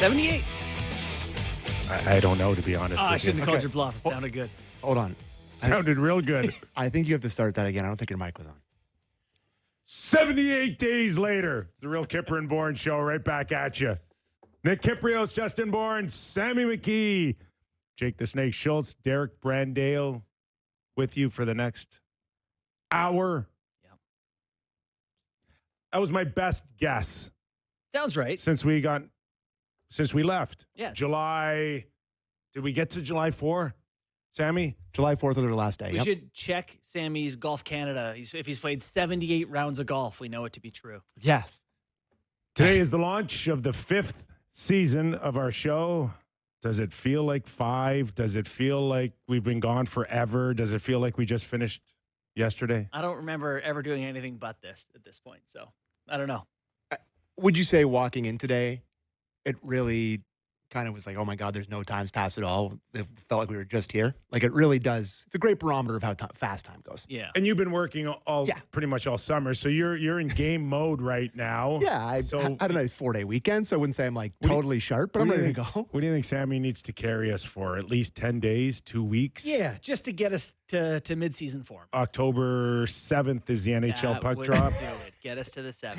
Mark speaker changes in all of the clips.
Speaker 1: 78.
Speaker 2: I don't know, to be honest.
Speaker 1: I
Speaker 2: with
Speaker 1: shouldn't
Speaker 2: you.
Speaker 1: have called your bluff. It sounded good.
Speaker 3: Hold on.
Speaker 2: Sounded real good.
Speaker 3: I think you have to start that again. I don't think your mic was on.
Speaker 2: 78 days later, it's the Real Kyper and Bourne show right back at you. Nick Kypreos, Justin Bourne, Sammy McKee, Jake the Snake Schultz, Derek Brandale with you for the next hour.
Speaker 1: Yep.
Speaker 2: That was my best guess
Speaker 1: Sounds right.
Speaker 2: since we left.
Speaker 1: Yeah.
Speaker 2: July. Did we get to July 4, Sammy?
Speaker 3: July 4th was their last day.
Speaker 1: We
Speaker 3: Yep.
Speaker 1: should check Sammy's Golf Canada. If he's played 78 rounds of golf, we know it to be true.
Speaker 3: Yes.
Speaker 2: Today is the launch of the 5th season of our show. Does it feel like 5? Does it feel like we've been gone forever? Does it feel like we just finished yesterday?
Speaker 1: I don't remember ever doing anything but this at this point, so I don't know.
Speaker 3: Would you say walking in today, it really kind of was like, oh my God, there's no times passed at all. It felt like we were just here. Like it really does. It's a great barometer of how fast time goes.
Speaker 1: Yeah.
Speaker 2: And you've been working pretty much all summer, so you're in game mode right now.
Speaker 3: Yeah, I had a nice 4-day weekend, so I wouldn't say I'm like totally sharp, but I'm ready to go.
Speaker 2: What do you think Sammy needs to carry us for? At least 10 days, 2 weeks?
Speaker 1: Yeah, just to get us to midseason form.
Speaker 2: October 7th is the NHL
Speaker 1: That
Speaker 2: puck
Speaker 1: would
Speaker 2: drop.
Speaker 1: do it. Get us to the 7th.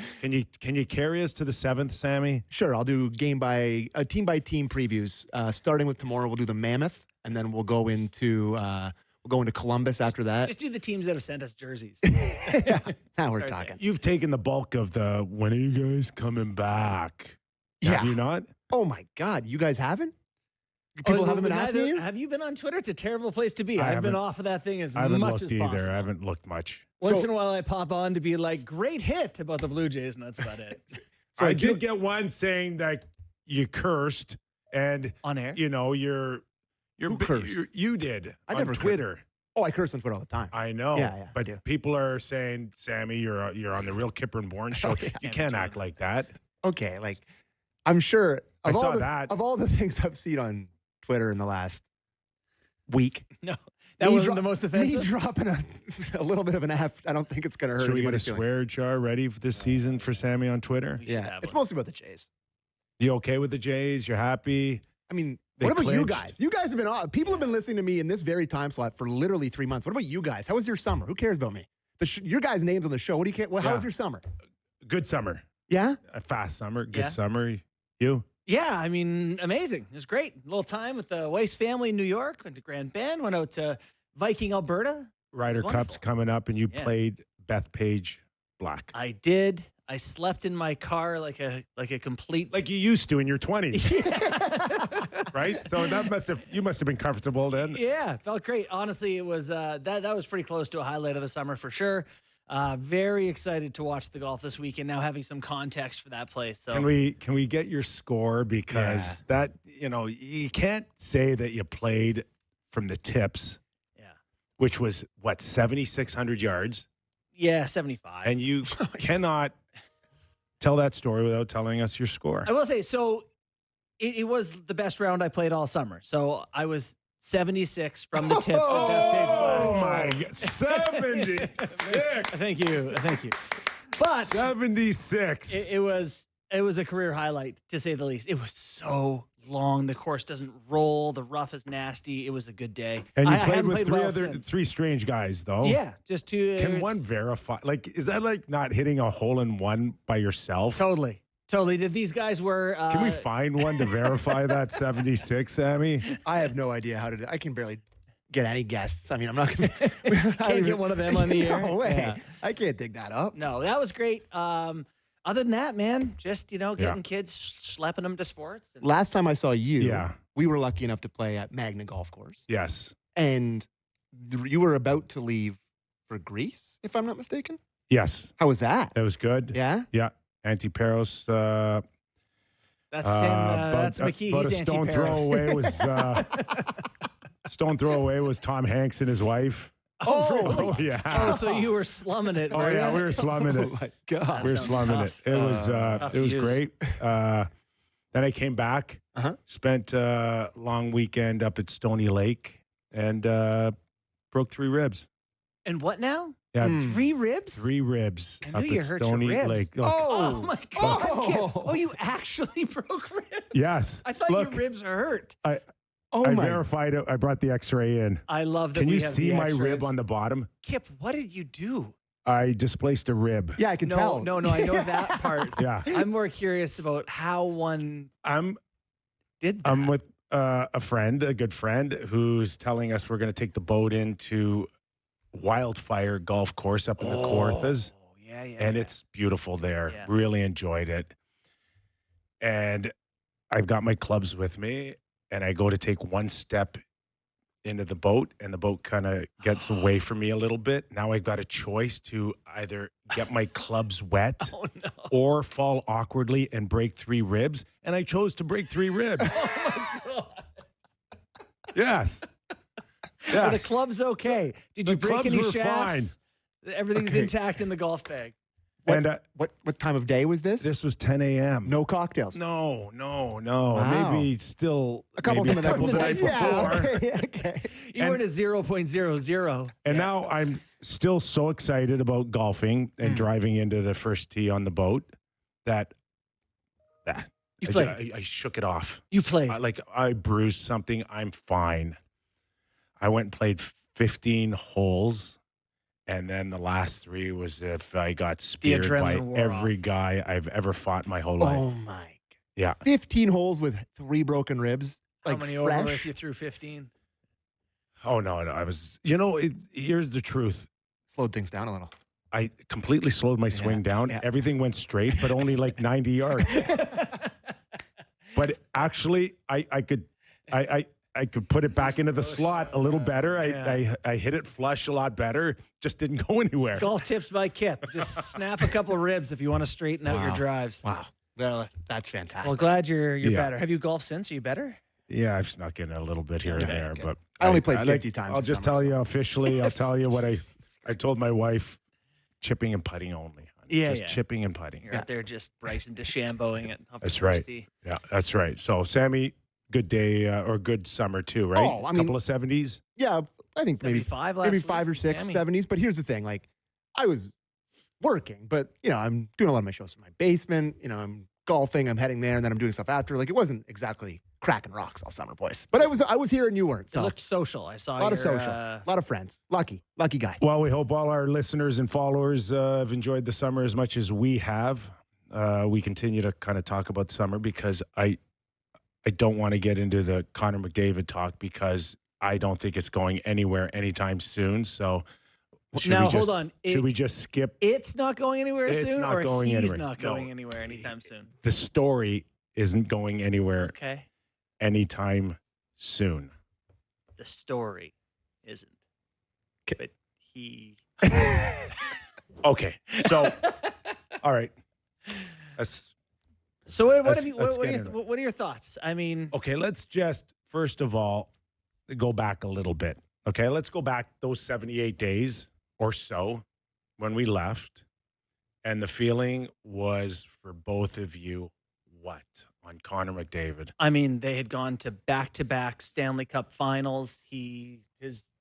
Speaker 2: Can you carry us to the 7th, Sammy?
Speaker 3: Sure, I'll do team by team previews. Starting with tomorrow, we'll do the Mammoth, and then we'll go into Columbus after that.
Speaker 1: Just do the teams that have sent us jerseys.
Speaker 3: Yeah, now we're
Speaker 1: Start
Speaker 3: talking.
Speaker 2: You've taken the bulk of the when are you guys coming back? Have
Speaker 3: Yeah.
Speaker 2: you not?
Speaker 3: Oh my God, you guys haven't? People haven't been asking you?
Speaker 1: Have you been on Twitter? It's a terrible place to be.
Speaker 2: I
Speaker 1: I've been
Speaker 2: haven't-
Speaker 1: off of that thing as
Speaker 2: I haven't
Speaker 1: much
Speaker 2: looked
Speaker 1: as
Speaker 2: either.
Speaker 1: possible.
Speaker 2: I haven't looked much.
Speaker 1: Once
Speaker 3: So-
Speaker 1: in a while, I pop on to be like, great hit about the Blue Jays, and that's about it.
Speaker 3: So
Speaker 2: I did get one saying that you cursed, and
Speaker 1: On air?
Speaker 2: you know you're
Speaker 3: Who cursed?
Speaker 2: you did
Speaker 3: I
Speaker 2: on
Speaker 3: never cursed.
Speaker 2: Twitter.
Speaker 3: Oh, I curse on Twitter all the time.
Speaker 2: I know.
Speaker 3: Yeah, I
Speaker 2: but
Speaker 3: do.
Speaker 2: people are saying, Sammy, you're on the Real Kyper and Bourne show.
Speaker 3: yeah.
Speaker 2: You can't act like that.
Speaker 3: Okay, like I'm sure
Speaker 2: I saw
Speaker 3: all
Speaker 2: that.
Speaker 3: of all the things I've seen on Twitter in the last week.
Speaker 1: No, that
Speaker 3: me
Speaker 1: wasn't
Speaker 3: dro-
Speaker 1: the most
Speaker 3: Me
Speaker 1: offensive.
Speaker 3: dropping a little bit of an F, I don't think it's going to hurt
Speaker 2: Should we get a
Speaker 3: anybody's feelings.
Speaker 2: swear jar ready for this season for Sammy on Twitter?
Speaker 1: We should
Speaker 3: Yeah,
Speaker 1: have
Speaker 3: it's
Speaker 1: one.
Speaker 3: mostly about the Jays.
Speaker 2: You okay with the Jays? You're happy?
Speaker 3: I mean,
Speaker 2: They
Speaker 3: what about you
Speaker 2: clinched.
Speaker 3: guys? You guys have been on. People have been listening to me in this very time slot for literally 3 months. What about you guys? How was your summer? Who cares about me? Your guys' names on the show. What do you care? How
Speaker 2: Yeah.
Speaker 3: was your summer?
Speaker 2: Good summer.
Speaker 3: Yeah.
Speaker 2: A fast summer. Good
Speaker 1: Yeah.
Speaker 2: summer. You?
Speaker 1: Yeah, I mean, amazing. It was great. A little time with the Weiss family in New York. Went to Grand Bend. Went out to Viking, Alberta.
Speaker 2: Ryder
Speaker 1: Wonderful.
Speaker 2: Cup's coming up, and you
Speaker 1: Yeah.
Speaker 2: played Beth Page Black.
Speaker 1: I did. I slept in my car like a complete.
Speaker 2: Like you used to in your 20s. Right? So you must have been comfortable then.
Speaker 1: Yeah, felt great. Honestly, it was that was pretty close to a highlight of the summer for sure. Very excited to watch the golf this weekend. Now having some context for that place. So
Speaker 2: Can we get your score, because that, you can't say that you played from the tips,
Speaker 1: yeah,
Speaker 2: which was what, 7,600 yards,
Speaker 1: 75.
Speaker 2: and you cannot tell that story without telling us your score.
Speaker 1: I will say, so it was the best round I played all summer. So I was 76 from the tips.
Speaker 2: Oh my God, 76.
Speaker 1: Thank you. But
Speaker 2: 76.
Speaker 1: it was a career highlight, to say the least. It was so long. The course doesn't roll. The rough is nasty. It was a good day.
Speaker 2: And you
Speaker 1: I
Speaker 2: played
Speaker 1: haven't
Speaker 2: with
Speaker 1: well since.
Speaker 2: three strange guys, though.
Speaker 1: Yeah, just two.
Speaker 2: Can one verify? Like, is that like not hitting a hole in one by yourself?
Speaker 1: Totally. These guys were.
Speaker 2: Can we find one to verify that 76, Sammy?
Speaker 3: I have no idea how to do. I can barely get any guests. I mean, I'm not going to.
Speaker 1: Can't get one of them on the air.
Speaker 3: No way.
Speaker 1: Yeah.
Speaker 3: I can't dig that up.
Speaker 1: No, that was great. Other than that, man, just getting
Speaker 2: Yeah.
Speaker 1: kids, schlepping them to sports. And
Speaker 3: Last time I saw you,
Speaker 2: Yeah.
Speaker 3: we were lucky enough to play at Magna Golf Course.
Speaker 2: Yes.
Speaker 3: And you were about to leave for Greece, if I'm not mistaken.
Speaker 2: Yes.
Speaker 3: How was that?
Speaker 2: That was good.
Speaker 3: Yeah?
Speaker 2: Yeah. Antiparos.
Speaker 1: that's him. That's McKee.
Speaker 2: But
Speaker 1: He's
Speaker 2: a stone throw away was Tom Hanks and his wife.
Speaker 3: Oh,
Speaker 2: yeah.
Speaker 1: Oh, so you were slumming it.
Speaker 2: Oh,
Speaker 1: were
Speaker 2: yeah,
Speaker 1: ya?
Speaker 2: we were slumming
Speaker 3: Oh
Speaker 2: it.
Speaker 3: my God.
Speaker 2: We were
Speaker 1: sounds
Speaker 2: slumming
Speaker 1: tough.
Speaker 2: it. It was
Speaker 1: Tough
Speaker 2: it was
Speaker 1: use.
Speaker 2: great. Then I came back, spent a long weekend up at Stony Lake, and broke 3 ribs.
Speaker 1: And what now?
Speaker 2: Yeah,
Speaker 1: 3 ribs?
Speaker 2: 3 ribs.
Speaker 1: I knew you
Speaker 2: at
Speaker 1: hurt your
Speaker 2: Stony
Speaker 1: ribs.
Speaker 2: Lake. Look,
Speaker 1: Oh my God!
Speaker 3: Oh.
Speaker 1: Oh, you actually broke ribs?
Speaker 2: Yes.
Speaker 1: I thought
Speaker 2: Look.
Speaker 1: your ribs are hurt.
Speaker 2: I
Speaker 3: Oh my!
Speaker 2: verified it. I brought the X-ray in.
Speaker 1: I love that.
Speaker 2: Can
Speaker 1: we
Speaker 2: you
Speaker 1: have
Speaker 2: see
Speaker 1: the
Speaker 2: my
Speaker 1: X-rays.
Speaker 2: rib on the bottom?
Speaker 1: Kip, what did you do?
Speaker 2: I displaced a rib.
Speaker 3: Yeah, I can
Speaker 1: No,
Speaker 3: tell.
Speaker 1: no, I know that part.
Speaker 2: Yeah.
Speaker 1: I'm more curious about how one
Speaker 2: I'm
Speaker 1: did that.
Speaker 2: I'm with a friend, a good friend, who's telling us we're going to take the boat into Wildfire Golf Course up in the Kawarthas.
Speaker 1: Oh, yeah, yeah.
Speaker 2: And
Speaker 1: yeah.
Speaker 2: it's beautiful there.
Speaker 1: Yeah.
Speaker 2: Really enjoyed it. And I've got my clubs with me, and I go to take one step into the boat, and the boat kind of gets away from me a little bit. Now I've got a choice to either get my clubs wet
Speaker 1: Oh no.
Speaker 2: or fall awkwardly and break 3 ribs. And I chose to break 3 ribs.
Speaker 1: Oh my God.
Speaker 2: Yes.
Speaker 1: Are the
Speaker 2: Yes.
Speaker 1: clubs okay? Did you
Speaker 2: the
Speaker 1: break
Speaker 2: clubs
Speaker 1: any
Speaker 2: were
Speaker 1: shafts? Everything's
Speaker 3: Okay.
Speaker 1: intact in the golf bag.
Speaker 3: What,
Speaker 2: And
Speaker 3: what time of day was this?
Speaker 2: this was 10 a.m.
Speaker 3: No cocktails.
Speaker 2: No.
Speaker 3: Wow.
Speaker 2: Maybe still
Speaker 3: A couple
Speaker 2: maybe
Speaker 3: from the
Speaker 2: a couple the night
Speaker 3: Yeah,
Speaker 2: before.
Speaker 3: okay, okay.
Speaker 1: You
Speaker 2: And-
Speaker 1: weren't a 0.00.
Speaker 2: And now I'm still so excited about golfing and driving into the first tee on the boat that
Speaker 1: You
Speaker 2: I,
Speaker 1: played.
Speaker 2: I shook it off.
Speaker 1: You played.
Speaker 2: I bruised something. I'm fine. I went and played 15 holes. And then the last 3 was if I got speared by
Speaker 1: adrenaline wore
Speaker 2: every guy I've ever fought in my whole life.
Speaker 3: Oh my!
Speaker 2: Yeah.
Speaker 3: 15 holes with 3 broken ribs.
Speaker 1: How
Speaker 3: Like
Speaker 1: many
Speaker 3: fresh.
Speaker 1: overlifts you threw? 15.
Speaker 2: Oh, no. I was, here's the truth.
Speaker 3: Slowed things down a little.
Speaker 2: I completely slowed my swing down.
Speaker 3: yeah.
Speaker 2: Everything went straight, but only like 90 yards. But actually, I could put it back into the slot a little better. I hit it flush a lot better. Just didn't go anywhere.
Speaker 1: Golf tips by Kip. Just snap a couple ribs if you want to straighten out your
Speaker 3: Wow.
Speaker 1: drives.
Speaker 3: Wow, that's fantastic.
Speaker 1: Well, glad you're
Speaker 2: Yeah.
Speaker 1: better. Have you golfed since? Are you better?
Speaker 2: Yeah, I've snuck in a little bit here and
Speaker 1: Okay,
Speaker 2: there,
Speaker 1: okay.
Speaker 2: but
Speaker 3: I only played 50 times
Speaker 2: I'll
Speaker 3: this
Speaker 2: just
Speaker 3: summer,
Speaker 2: tell
Speaker 3: so.
Speaker 2: you officially. I'll tell you what I told my wife: chipping and putting only. Honey.
Speaker 1: Yeah,
Speaker 2: just
Speaker 1: yeah.
Speaker 2: chipping and putting.
Speaker 1: You're out there just Bryson DeChambeauing it. Off the
Speaker 2: That's
Speaker 1: first
Speaker 2: right.
Speaker 1: tee.
Speaker 2: Yeah, that's right. So, Sammy, good day or good summer too, right?
Speaker 3: Oh, I mean-
Speaker 2: couple of 70s.
Speaker 3: Yeah, I think maybe
Speaker 1: 75 last
Speaker 3: maybe
Speaker 1: week?
Speaker 3: 5 or 6
Speaker 1: Sammy.
Speaker 3: 70s. But here's the thing: like, I was working, but I'm doing a lot of my shows from my basement. I'm golfing. I'm heading there, and then I'm doing stuff after. Like, it wasn't exactly cracking rocks all summer, boys. But I was here and you weren't.
Speaker 1: It
Speaker 3: So
Speaker 1: looked social. I saw
Speaker 3: a lot of
Speaker 1: your,
Speaker 3: social, a lot of friends. Lucky guy.
Speaker 2: Well, we hope all our listeners and followers have enjoyed the summer as much as we have. We continue to kind of talk about summer because I don't want to get into the Connor McDavid talk because I don't think it's going anywhere anytime soon. So should
Speaker 1: Now,
Speaker 2: we just,
Speaker 1: hold on.
Speaker 2: Should we just skip?
Speaker 1: It's not going anywhere
Speaker 2: It's
Speaker 1: soon,
Speaker 2: not
Speaker 1: or
Speaker 2: going
Speaker 1: he's
Speaker 2: anywhere.
Speaker 1: not
Speaker 2: No.
Speaker 1: going anywhere anytime soon.
Speaker 2: The story isn't going anywhere
Speaker 1: Okay.
Speaker 2: anytime soon.
Speaker 1: The story isn't. But he.
Speaker 2: Okay. So, all right. That's
Speaker 1: So what
Speaker 2: Let's-
Speaker 1: have you?
Speaker 2: let's
Speaker 1: What
Speaker 2: get
Speaker 1: are,
Speaker 2: into
Speaker 1: your, what are your thoughts? I mean,
Speaker 2: okay. Let's just, first of all, go back a little bit. Okay. Let's go back those 78 days or so when we left. And the feeling was for both of you, what on Connor McDavid?
Speaker 1: they had gone to back-to-back Stanley Cup Finals.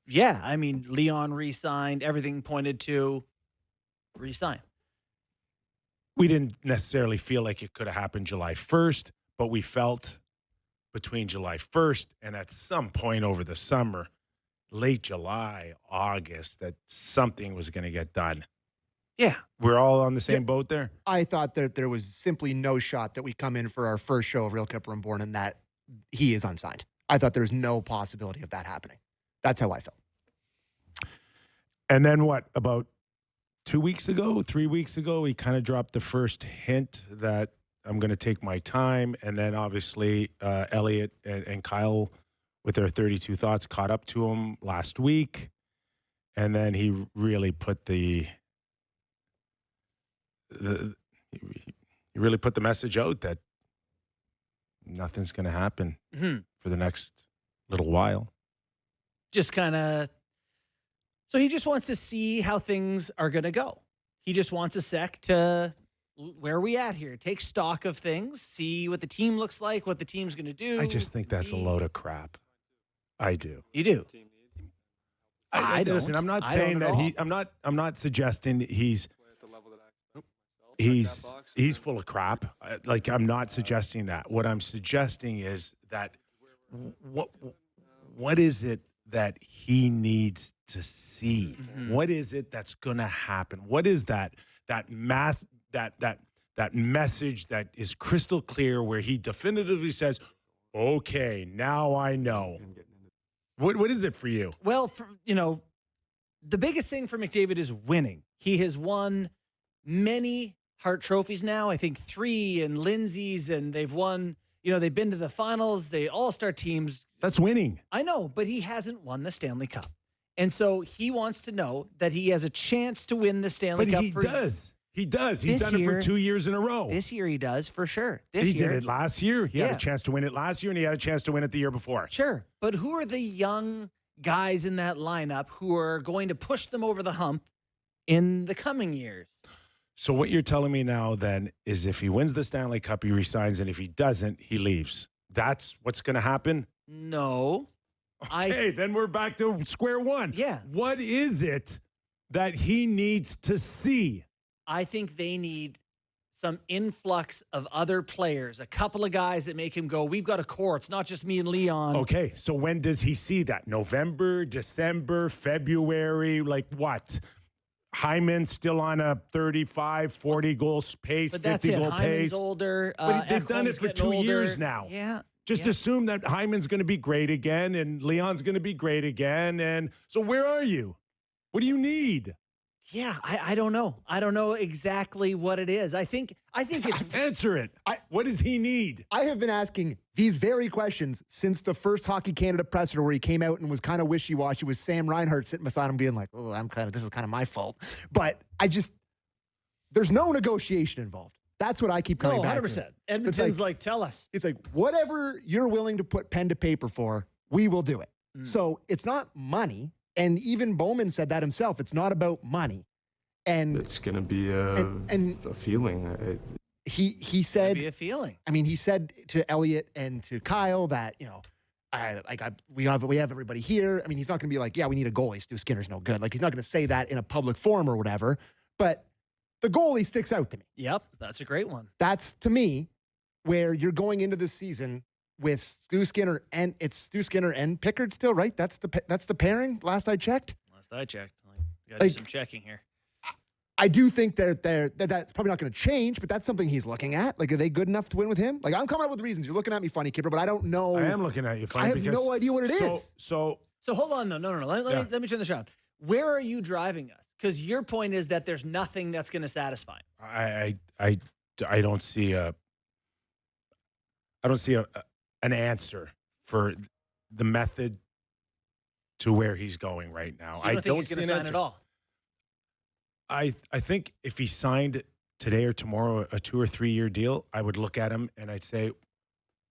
Speaker 1: Leon re-signed. Everything pointed to re-sign.
Speaker 2: We didn't necessarily feel like it could have happened July 1st, but we felt between July 1st and at some point over the summer, late July, August, that something was going to get done.
Speaker 1: Yeah.
Speaker 2: We're all on the same boat there?
Speaker 3: I thought that there was simply no shot that we come in for our first show of Real Kyper Bourne and that he is unsigned. I thought there was no possibility of that happening. That's how I felt.
Speaker 2: And then what, about 3 weeks ago, he kind of dropped the first hint that I'm going to take my time. And then obviously Elliot and Kyle with their 32 Thoughts caught up to him last week. And then he really put he really put the message out that nothing's going to happen for the next little while.
Speaker 1: Just kind of. So he just wants to see how things are going to go. He just wants a sec to where are we at here? Take stock of things, see what the team looks like, what the team's going to do.
Speaker 2: I just think that's a load of crap. I do.
Speaker 1: You do. I don't.
Speaker 2: Listen, I'm not
Speaker 1: I
Speaker 2: saying
Speaker 1: don't
Speaker 2: that
Speaker 1: at all.
Speaker 2: I'm not suggesting he's full of crap. Like, I'm not suggesting that. What I'm suggesting is that what is it that he needs to see?
Speaker 1: Mm-hmm.
Speaker 2: What is it that's going to happen? What is that message that is crystal clear where he definitively says, "Okay, now I know." What is it for you?
Speaker 1: Well, the biggest thing for McDavid is winning. He has won many Hart trophies now. I think 3 and Lindsay's, and they've won. They've been to the finals. They all-star teams.
Speaker 2: That's winning.
Speaker 1: I know, but he hasn't won the Stanley Cup. And so he wants to know that he has a chance to win the Stanley Cup.
Speaker 2: But he does. He does. He's done it for 2 years in a row.
Speaker 1: This year he does, for sure.
Speaker 2: He did it last year. He had
Speaker 1: Yeah.
Speaker 2: a chance to win it last year, and he had a chance to win it the year before.
Speaker 1: Sure. But who are the young guys in that lineup who are going to push them over the hump in the coming years?
Speaker 2: So what you're telling me now then is if he wins the Stanley Cup, he resigns, and if he doesn't, he leaves. That's what's going to happen?
Speaker 1: No.
Speaker 2: Okay, then we're back to square one.
Speaker 1: Yeah.
Speaker 2: What is it that he needs to see?
Speaker 1: I think they need some influx of other players, a couple of guys that make him go, we've got a core. It's not just me and Leon.
Speaker 2: Okay, so when does he see that? November, December, February? Like what? Hyman's still on a 35, 40 goal pace,
Speaker 1: But
Speaker 2: 50
Speaker 1: that's it.
Speaker 2: goal
Speaker 1: Hyman's
Speaker 2: pace.
Speaker 1: older.
Speaker 2: But they've done it
Speaker 1: Ekholm's
Speaker 2: for
Speaker 1: getting
Speaker 2: 2 years
Speaker 1: older.
Speaker 2: now.
Speaker 1: Yeah.
Speaker 2: Just
Speaker 1: yeah.
Speaker 2: assume that Hyman's going to be great again and Leon's going to be great again. And so where are you? What do you need?
Speaker 1: Yeah, I don't know. I don't know exactly what it is. I think it's
Speaker 2: Answer it. What does he need?
Speaker 3: I have been asking these very questions since the first Hockey Canada presser where he came out and was kind of wishy-washy with Sam Reinhart sitting beside him being like, oh, this is kind of my fault. But there's no negotiation involved. That's what I keep coming back
Speaker 1: 100%.
Speaker 3: to.
Speaker 1: Edmonton's like, tell us.
Speaker 3: It's like, whatever you're willing to put pen to paper for, we will do it. So it's not money. And even Bowman said that himself. It's not about money. And
Speaker 4: It's going to be a feeling.
Speaker 3: he said,
Speaker 1: Be a feeling.
Speaker 3: I mean, he said to Elliot and to Kyle that, we have everybody here. I mean, he's not going to be like, yeah, we need a goalie. Stu Skinner's no good. Like, he's not going to say that in a public forum or whatever. But the goalie sticks out to me.
Speaker 1: Yep, that's a great one.
Speaker 3: That's, to me, where you're going into this season with Stu Skinner, and it's Stu Skinner and Pickard still, right? That's the pairing, last I checked.
Speaker 1: Last I checked. Got to do some checking here.
Speaker 3: I do think that that's probably not going to change, but that's something he's looking at. Like, are they good enough to win with him? Like, I'm coming up with reasons. You're looking at me funny, Kipper, but I don't know.
Speaker 2: I am looking at you funny.
Speaker 3: I have no idea what it is.
Speaker 2: So
Speaker 1: So hold on, though. No. Let me turn this around. Where are you driving us? Because your point is that there's nothing that's going to satisfy him.
Speaker 2: I don't see an answer for the method to where he's going right now.
Speaker 1: So you don't think he's going to sign at all?
Speaker 2: I think if he signed today or tomorrow a 2 or 3 year deal, I would look at him and I'd say,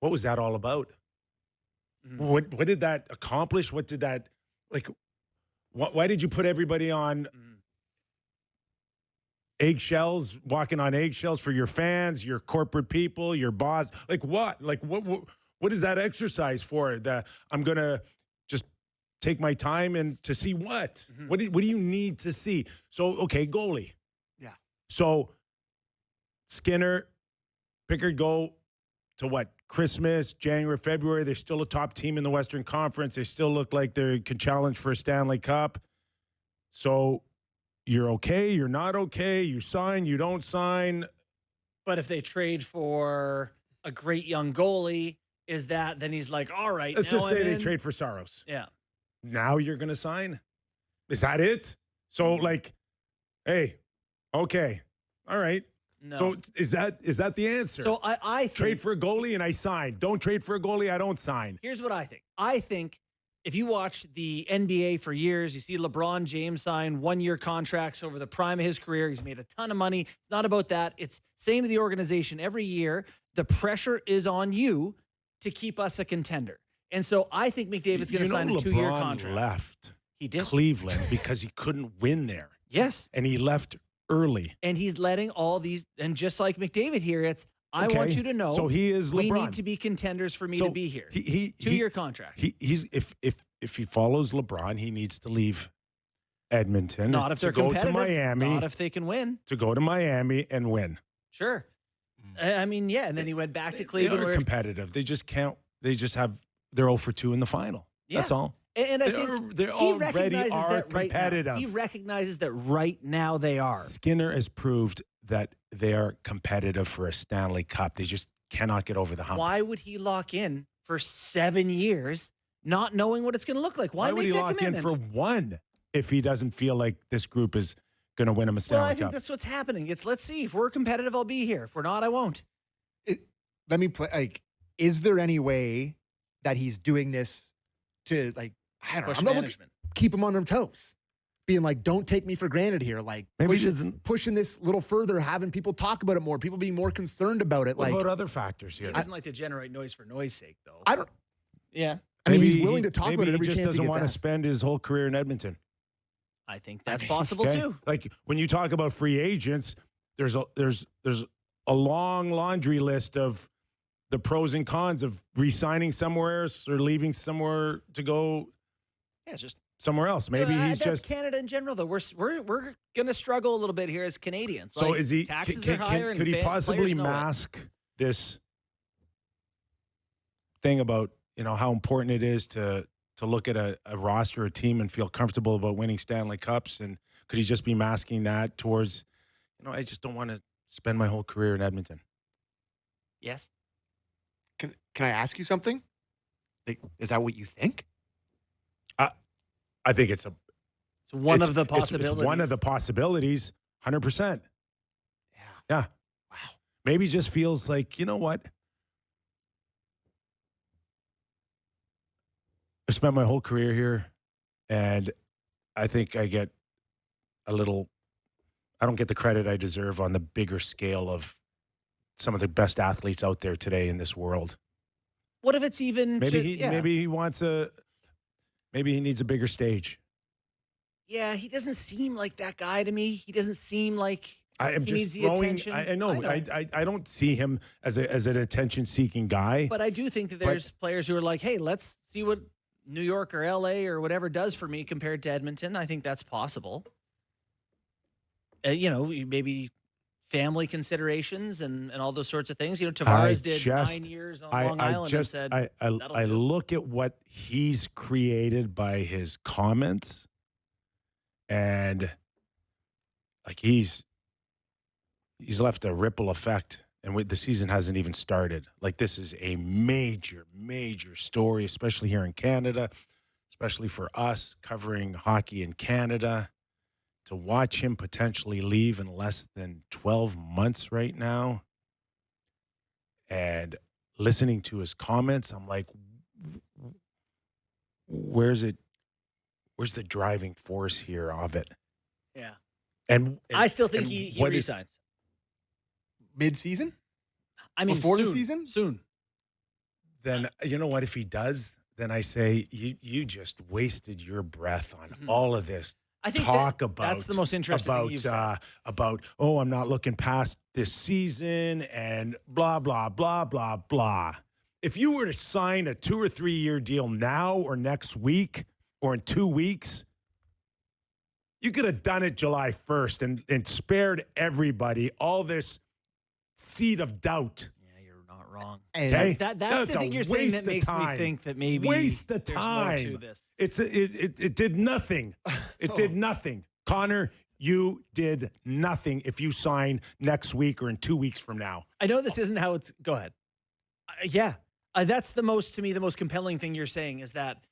Speaker 2: what was that all about?
Speaker 1: Mm-hmm.
Speaker 2: What did that accomplish? What did that, like, why did you put everybody on eggshells, walking on eggshells for your fans, your corporate people, your boss? Like what? Like what is that exercise for? I'm going to just take my time and to see what? Mm-hmm. What do you need to see? So, okay, goalie.
Speaker 3: Yeah.
Speaker 2: So Skinner, Pickard go to what? Christmas, January, February. They're still a top team in the Western Conference. They still look like they can challenge for a Stanley Cup. So you're okay, you're not okay, you sign, you don't sign.
Speaker 1: But if they trade for a great young goalie, then he's like, all right.
Speaker 2: Let's
Speaker 1: now
Speaker 2: just say
Speaker 1: I'm
Speaker 2: they
Speaker 1: in.
Speaker 2: trade for Saros.
Speaker 1: Yeah.
Speaker 2: Now you're going to sign? Is that it? So, like, hey, okay, all right.
Speaker 1: No.
Speaker 2: So is that the answer?
Speaker 1: So I think,
Speaker 2: trade for a goalie and I sign. Don't trade for a goalie, I don't sign.
Speaker 1: Here's what I think. I think if you watch the NBA for years, you see LeBron James sign 1-year contracts over the prime of his career. He's made a ton of money. It's not about that. It's saying to the organization every year, the pressure is on you to keep us a contender. And so I think McDavid's going to sign a 2-year
Speaker 2: LeBron
Speaker 1: contract.
Speaker 2: Left
Speaker 1: He did.
Speaker 2: Cleveland because he couldn't win there.
Speaker 1: Yes.
Speaker 2: And he left early.
Speaker 1: And he's letting all these, and just like McDavid here, it's, I want you to know.
Speaker 2: So he is LeBron.
Speaker 1: We need to be contenders for me to be here. 2-year contract.
Speaker 2: He's if if he follows LeBron, he needs to leave Edmonton
Speaker 1: Not if
Speaker 2: to
Speaker 1: they're
Speaker 2: go to
Speaker 1: competitive.
Speaker 2: Miami,
Speaker 1: Not if they can win.
Speaker 2: to go to Miami and win.
Speaker 1: Sure. I mean, yeah. And then he went back to
Speaker 2: They
Speaker 1: Cleveland.
Speaker 2: are
Speaker 1: where,
Speaker 2: competitive. They just can't. They're 0 for 2 in the final.
Speaker 1: Yeah.
Speaker 2: That's all.
Speaker 1: and I
Speaker 2: They're-
Speaker 1: think
Speaker 2: they
Speaker 1: he
Speaker 2: already
Speaker 1: recognizes
Speaker 2: are
Speaker 1: that right now.
Speaker 2: competitive.
Speaker 1: He recognizes that right now they are.
Speaker 2: Skinner has proved that they are competitive for a Stanley Cup. They just cannot get over the hump.
Speaker 1: Why would he lock in for 7 years, not knowing what it's going to look like? Why
Speaker 2: would
Speaker 1: make
Speaker 2: he
Speaker 1: that
Speaker 2: lock in
Speaker 1: commitment?
Speaker 2: for one if he doesn't feel like this group is going to win him a Stanley
Speaker 1: Well, I think
Speaker 2: Cup?
Speaker 1: that's what's happening. It's let's see. If we're competitive, I'll be here. If we're not, I won't.
Speaker 3: Let me play. Like, is there any way that he's doing this to, like, I don't know,
Speaker 1: Push
Speaker 3: I'm not looking,
Speaker 1: management.
Speaker 3: keep him on their toes, being like, don't take me for granted here. Like,
Speaker 2: Maybe he
Speaker 3: pushing,
Speaker 2: doesn't.
Speaker 3: pushing this little further, having people talk about it more, people being more concerned about it.
Speaker 2: What
Speaker 3: Like,
Speaker 2: about other factors here?
Speaker 1: He doesn't like to generate noise for noise sake, though.
Speaker 3: I don't.
Speaker 1: Yeah,
Speaker 3: I mean,
Speaker 2: Maybe
Speaker 3: he's willing to talk about it every
Speaker 2: he just
Speaker 3: chance he
Speaker 2: doesn't
Speaker 3: gets
Speaker 2: want to
Speaker 3: asked.
Speaker 2: spend his whole career in Edmonton.
Speaker 1: I think that's possible
Speaker 2: Okay?
Speaker 1: too.
Speaker 2: Like when you talk about free agents, there's a long laundry list of the pros and cons of re-signing somewhere else or leaving somewhere to go
Speaker 1: Yeah, it's just
Speaker 2: somewhere else. Maybe he's
Speaker 1: that's
Speaker 2: just.
Speaker 1: Canada in general, though. We're gonna struggle a little bit here as Canadians.
Speaker 2: So
Speaker 1: Like,
Speaker 2: is he?
Speaker 1: taxes are higher,
Speaker 2: Could he
Speaker 1: and
Speaker 2: possibly
Speaker 1: players know it.
Speaker 2: mask this thing about how important it is to look at a roster, a team, and feel comfortable about winning Stanley Cups? And could he just be masking that towards, I just don't want to spend my whole career in Edmonton?
Speaker 1: Yes.
Speaker 3: Can I ask you something? Like, is that what you think?
Speaker 2: I think it's
Speaker 1: It's one of the
Speaker 2: it's-
Speaker 1: possibilities.
Speaker 2: It's one of the possibilities, 100%.
Speaker 3: Yeah.
Speaker 2: Yeah.
Speaker 3: Wow.
Speaker 2: Maybe just feels like, you know what? I spent my whole career here, and I think I get I don't get the credit I deserve on the bigger scale of some of the best athletes out there today in this world.
Speaker 1: What if it's even
Speaker 2: Maybe
Speaker 1: ju- yeah.
Speaker 2: maybe he needs a bigger stage.
Speaker 1: Yeah, he doesn't seem like that guy to me. He doesn't seem like
Speaker 2: I am
Speaker 1: he
Speaker 2: just
Speaker 1: needs the
Speaker 2: throwing.
Speaker 1: attention.
Speaker 2: I know. I don't see him as an attention-seeking guy.
Speaker 1: But I do think that there's players who are like, hey, let's see what New York or LA or whatever does for me compared to Edmonton. I think that's possible. Maybe family considerations and all those sorts of things. Tavares did 9 years on Long Island and said,
Speaker 2: I
Speaker 1: "That'll do."
Speaker 2: look at what he's created by his comments, and like he's left a ripple effect, and the season hasn't even started. Like, this is a major, major story, especially here in Canada, especially for us covering hockey in Canada. To watch him potentially leave in less than 12 months right now, and listening to his comments, I'm like, where's the driving force here of it?
Speaker 1: Yeah.
Speaker 2: And
Speaker 1: I still think
Speaker 2: and
Speaker 1: he
Speaker 2: what is-
Speaker 1: resigns.
Speaker 3: Mid-season?
Speaker 1: I mean,
Speaker 3: Before the
Speaker 1: soon,
Speaker 3: season?
Speaker 1: Soon.
Speaker 2: Then you know what? If he does, then I say you just wasted your breath on
Speaker 1: Mhm.
Speaker 2: all of this
Speaker 1: I think
Speaker 2: talk about
Speaker 1: that's the most interesting thing you've said.
Speaker 2: about I'm not looking past this season and blah blah blah blah blah. If you were to sign a 2 or 3 year deal now or next week or in 2 weeks, you could have done it July 1st and spared everybody all this seed of doubt.
Speaker 1: Yeah, you're not wrong.
Speaker 3: And
Speaker 2: Okay?
Speaker 1: That's
Speaker 2: That's
Speaker 1: the
Speaker 2: a
Speaker 1: thing you're saying
Speaker 2: waste
Speaker 1: that
Speaker 2: of
Speaker 1: makes me
Speaker 2: time.
Speaker 1: think that maybe
Speaker 2: Waste of
Speaker 1: there's more
Speaker 2: time.
Speaker 1: to this.
Speaker 2: It did nothing. It did nothing. Connor, you did nothing if you sign next week or in 2 weeks from now.
Speaker 1: I know this isn't how it's. Go ahead. Yeah, that's the most compelling thing you're saying is that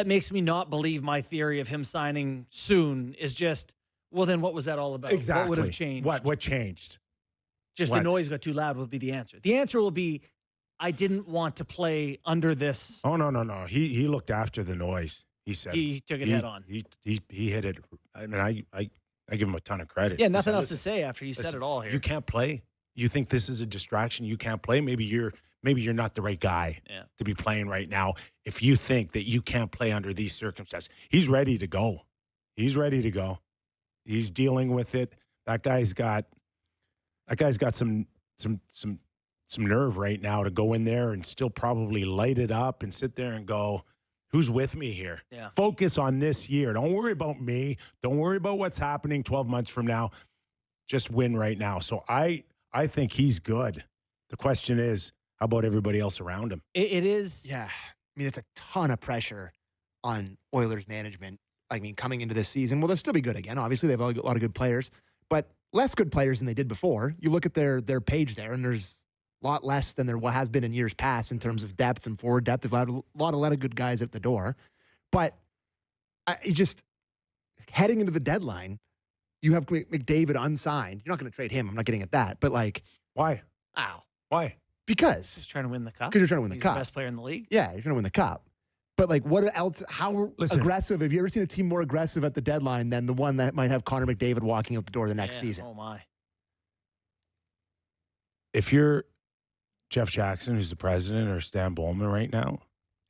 Speaker 1: makes me not believe my theory of him signing soon is just, well, then what was that all about?
Speaker 2: Exactly.
Speaker 1: What would have changed?
Speaker 2: What changed?
Speaker 1: Just
Speaker 2: what?
Speaker 1: the noise got too loud will be the answer. The answer will be, I didn't want to play under this.
Speaker 2: Oh, no. He looked after the noise. He said
Speaker 1: He took it head on.
Speaker 2: He hit it. I mean, I give him a ton of credit.
Speaker 1: Yeah,
Speaker 2: He
Speaker 1: nothing
Speaker 2: said,
Speaker 1: else to
Speaker 2: "Listen,
Speaker 1: say after you said
Speaker 2: listen,
Speaker 1: it all here.
Speaker 2: You can't play. You think this is a distraction? You can't play. Maybe you're not the right guy to be playing right now. If you think that you can't play under these circumstances, he's ready to go. He's ready to go. He's dealing with it. That guy's got some nerve right now to go in there and still probably light it up and sit there and go, Who's with me here?
Speaker 1: Yeah.
Speaker 2: Focus on this year. Don't worry about me. Don't worry about what's happening 12 months from now. Just win right now. So I think he's good. The question is, how about everybody else around him?
Speaker 1: It is.
Speaker 3: Yeah. I mean, it's a ton of pressure on Oilers management. I mean, coming into this season, well, they'll still be good again. Obviously, they have a lot of good players, but less good players than they did before. You look at their page there, and there's a lot less than there has been in years past in terms of depth and forward depth. They've had a lot of good guys at the door. But heading into the deadline, you have McDavid unsigned. You're not going to trade him. I'm not getting at that. But, like,
Speaker 2: Why?
Speaker 1: Ow.
Speaker 2: Why?
Speaker 3: because
Speaker 1: He's trying to win the cup.
Speaker 3: you're trying to win the
Speaker 1: He's
Speaker 3: cup.
Speaker 1: the best player in the league.
Speaker 3: Yeah, you're trying to win the cup. But, like, what else? How
Speaker 2: Listen.
Speaker 3: aggressive? Have you ever seen a team more aggressive at the deadline than the one that might have Connor McDavid walking out the door the next
Speaker 1: Yeah.
Speaker 3: season?
Speaker 1: Oh my.
Speaker 2: If you're Jeff Jackson, who's the president, or Stan Bowman right now,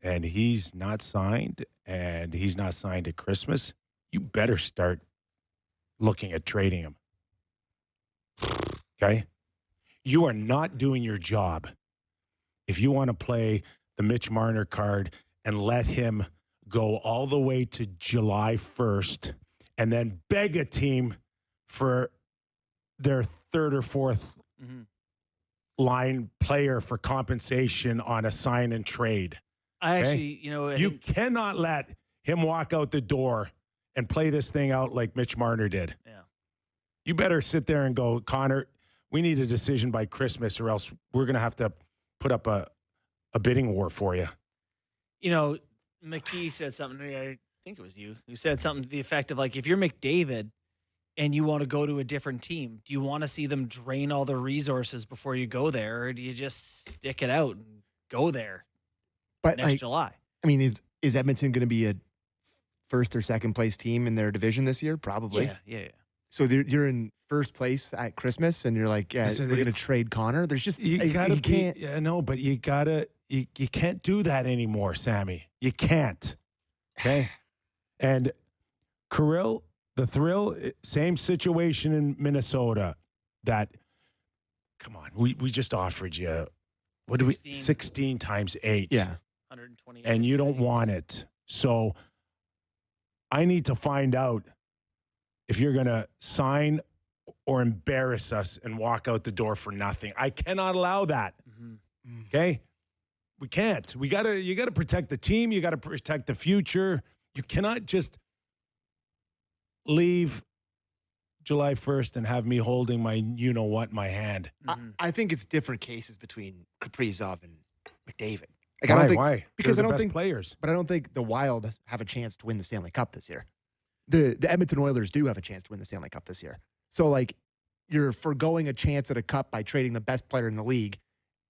Speaker 2: and he's not signed at Christmas, you better start looking at trading him. Okay? You are not doing your job if you want to play the Mitch Marner card and let him go all the way to July 1st and then beg a team for their third or fourth
Speaker 1: Mm-hmm.
Speaker 2: line player for compensation on a sign and trade.
Speaker 1: I
Speaker 2: Okay?
Speaker 1: actually, I
Speaker 2: You
Speaker 1: think-
Speaker 2: cannot let him walk out the door and play this thing out like Mitch Marner did.
Speaker 1: Yeah.
Speaker 2: You better sit there and go, Connor, we need a decision by Christmas or else we're going to have to put up a bidding war for you.
Speaker 1: McKee said something to me. I think it was you who said something to the effect of, like, if you're McDavid and you want to go to a different team, do you want to see them drain all the resources before you go there, or do you just stick it out and go there
Speaker 3: But,
Speaker 1: next
Speaker 3: like,
Speaker 1: July?
Speaker 3: I mean, is Edmonton going to be a first or second place team in their division this year? Probably.
Speaker 1: Yeah.
Speaker 3: So you're in first place at Christmas, and you're like, yeah,
Speaker 2: Listen,
Speaker 3: we're going to
Speaker 2: it's-
Speaker 3: trade Connor. There's just
Speaker 2: You gotta
Speaker 3: you can't.
Speaker 2: Yeah, no, but you gotta you can't do that anymore, Sammy. You can't. Okay. And Kirill, the Thrill, same situation in Minnesota. That, come on, we just offered you, what
Speaker 1: 16.
Speaker 2: 16 times 8.
Speaker 3: Yeah.
Speaker 1: 120.
Speaker 2: And you don't want it. So I need to find out if you're going to sign or embarrass us and walk out the door for nothing. I cannot allow that.
Speaker 1: Mm-hmm.
Speaker 2: Okay? We can't. You got to protect the team, you got to protect the future. You cannot just leave July 1st and have me holding my you-know-what in my hand.
Speaker 3: I think it's different cases between Kaprizov and McDavid. Like,
Speaker 2: Why?
Speaker 3: I don't think,
Speaker 2: Why?
Speaker 3: because
Speaker 2: They're
Speaker 3: I
Speaker 2: the
Speaker 3: don't
Speaker 2: best
Speaker 3: think
Speaker 2: players.
Speaker 3: But I don't think the Wild have a chance to win the Stanley Cup this year. The Edmonton Oilers do have a chance to win the Stanley Cup this year. So, like, you're foregoing a chance at a cup by trading the best player in the league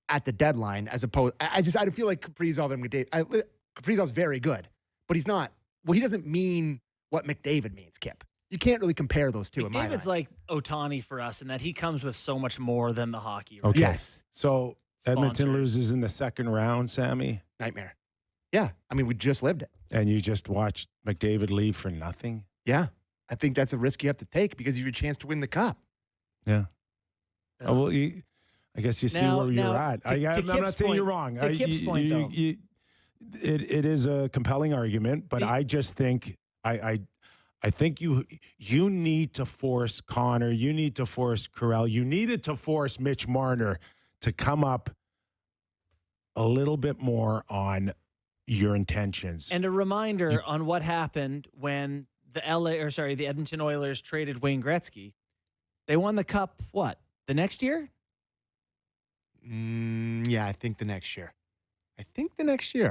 Speaker 3: at the deadline, as opposed. I feel like Kaprizov and McDavid. Kaprizov's very good, but he's not. Well, he doesn't mean what McDavid means, Kip. You can't really compare those two. In my
Speaker 1: McDavid's
Speaker 3: mind.
Speaker 1: like Ohtani for us in that he comes with so much more than the hockey. Right?
Speaker 2: Okay.
Speaker 3: Yes,
Speaker 2: So Edmonton
Speaker 1: Sponsors.
Speaker 2: loses in the second round, Sammy,
Speaker 3: nightmare. Yeah, I mean, we just lived it.
Speaker 2: and you just watched McDavid leave for nothing.
Speaker 3: Yeah, I think that's a risk you have to take because you have a chance to win the cup.
Speaker 2: Yeah.
Speaker 1: Ugh.
Speaker 2: Oh, well, I guess you see
Speaker 1: Now-
Speaker 2: where you're
Speaker 1: now,
Speaker 2: at.
Speaker 1: to
Speaker 2: I'm not
Speaker 1: Kip's
Speaker 2: saying you're
Speaker 1: point-
Speaker 2: wrong.
Speaker 1: to Kip's point, though.
Speaker 2: It is a compelling argument, but I just think I think you need to force Connor. You need to force Kirill. You needed to force Mitch Marner to come up a little bit more on your intentions.
Speaker 1: And a reminder on what happened when the Edmonton Oilers traded Wayne Gretzky. They won the cup, what, the next year?
Speaker 3: Yeah, I think the next year.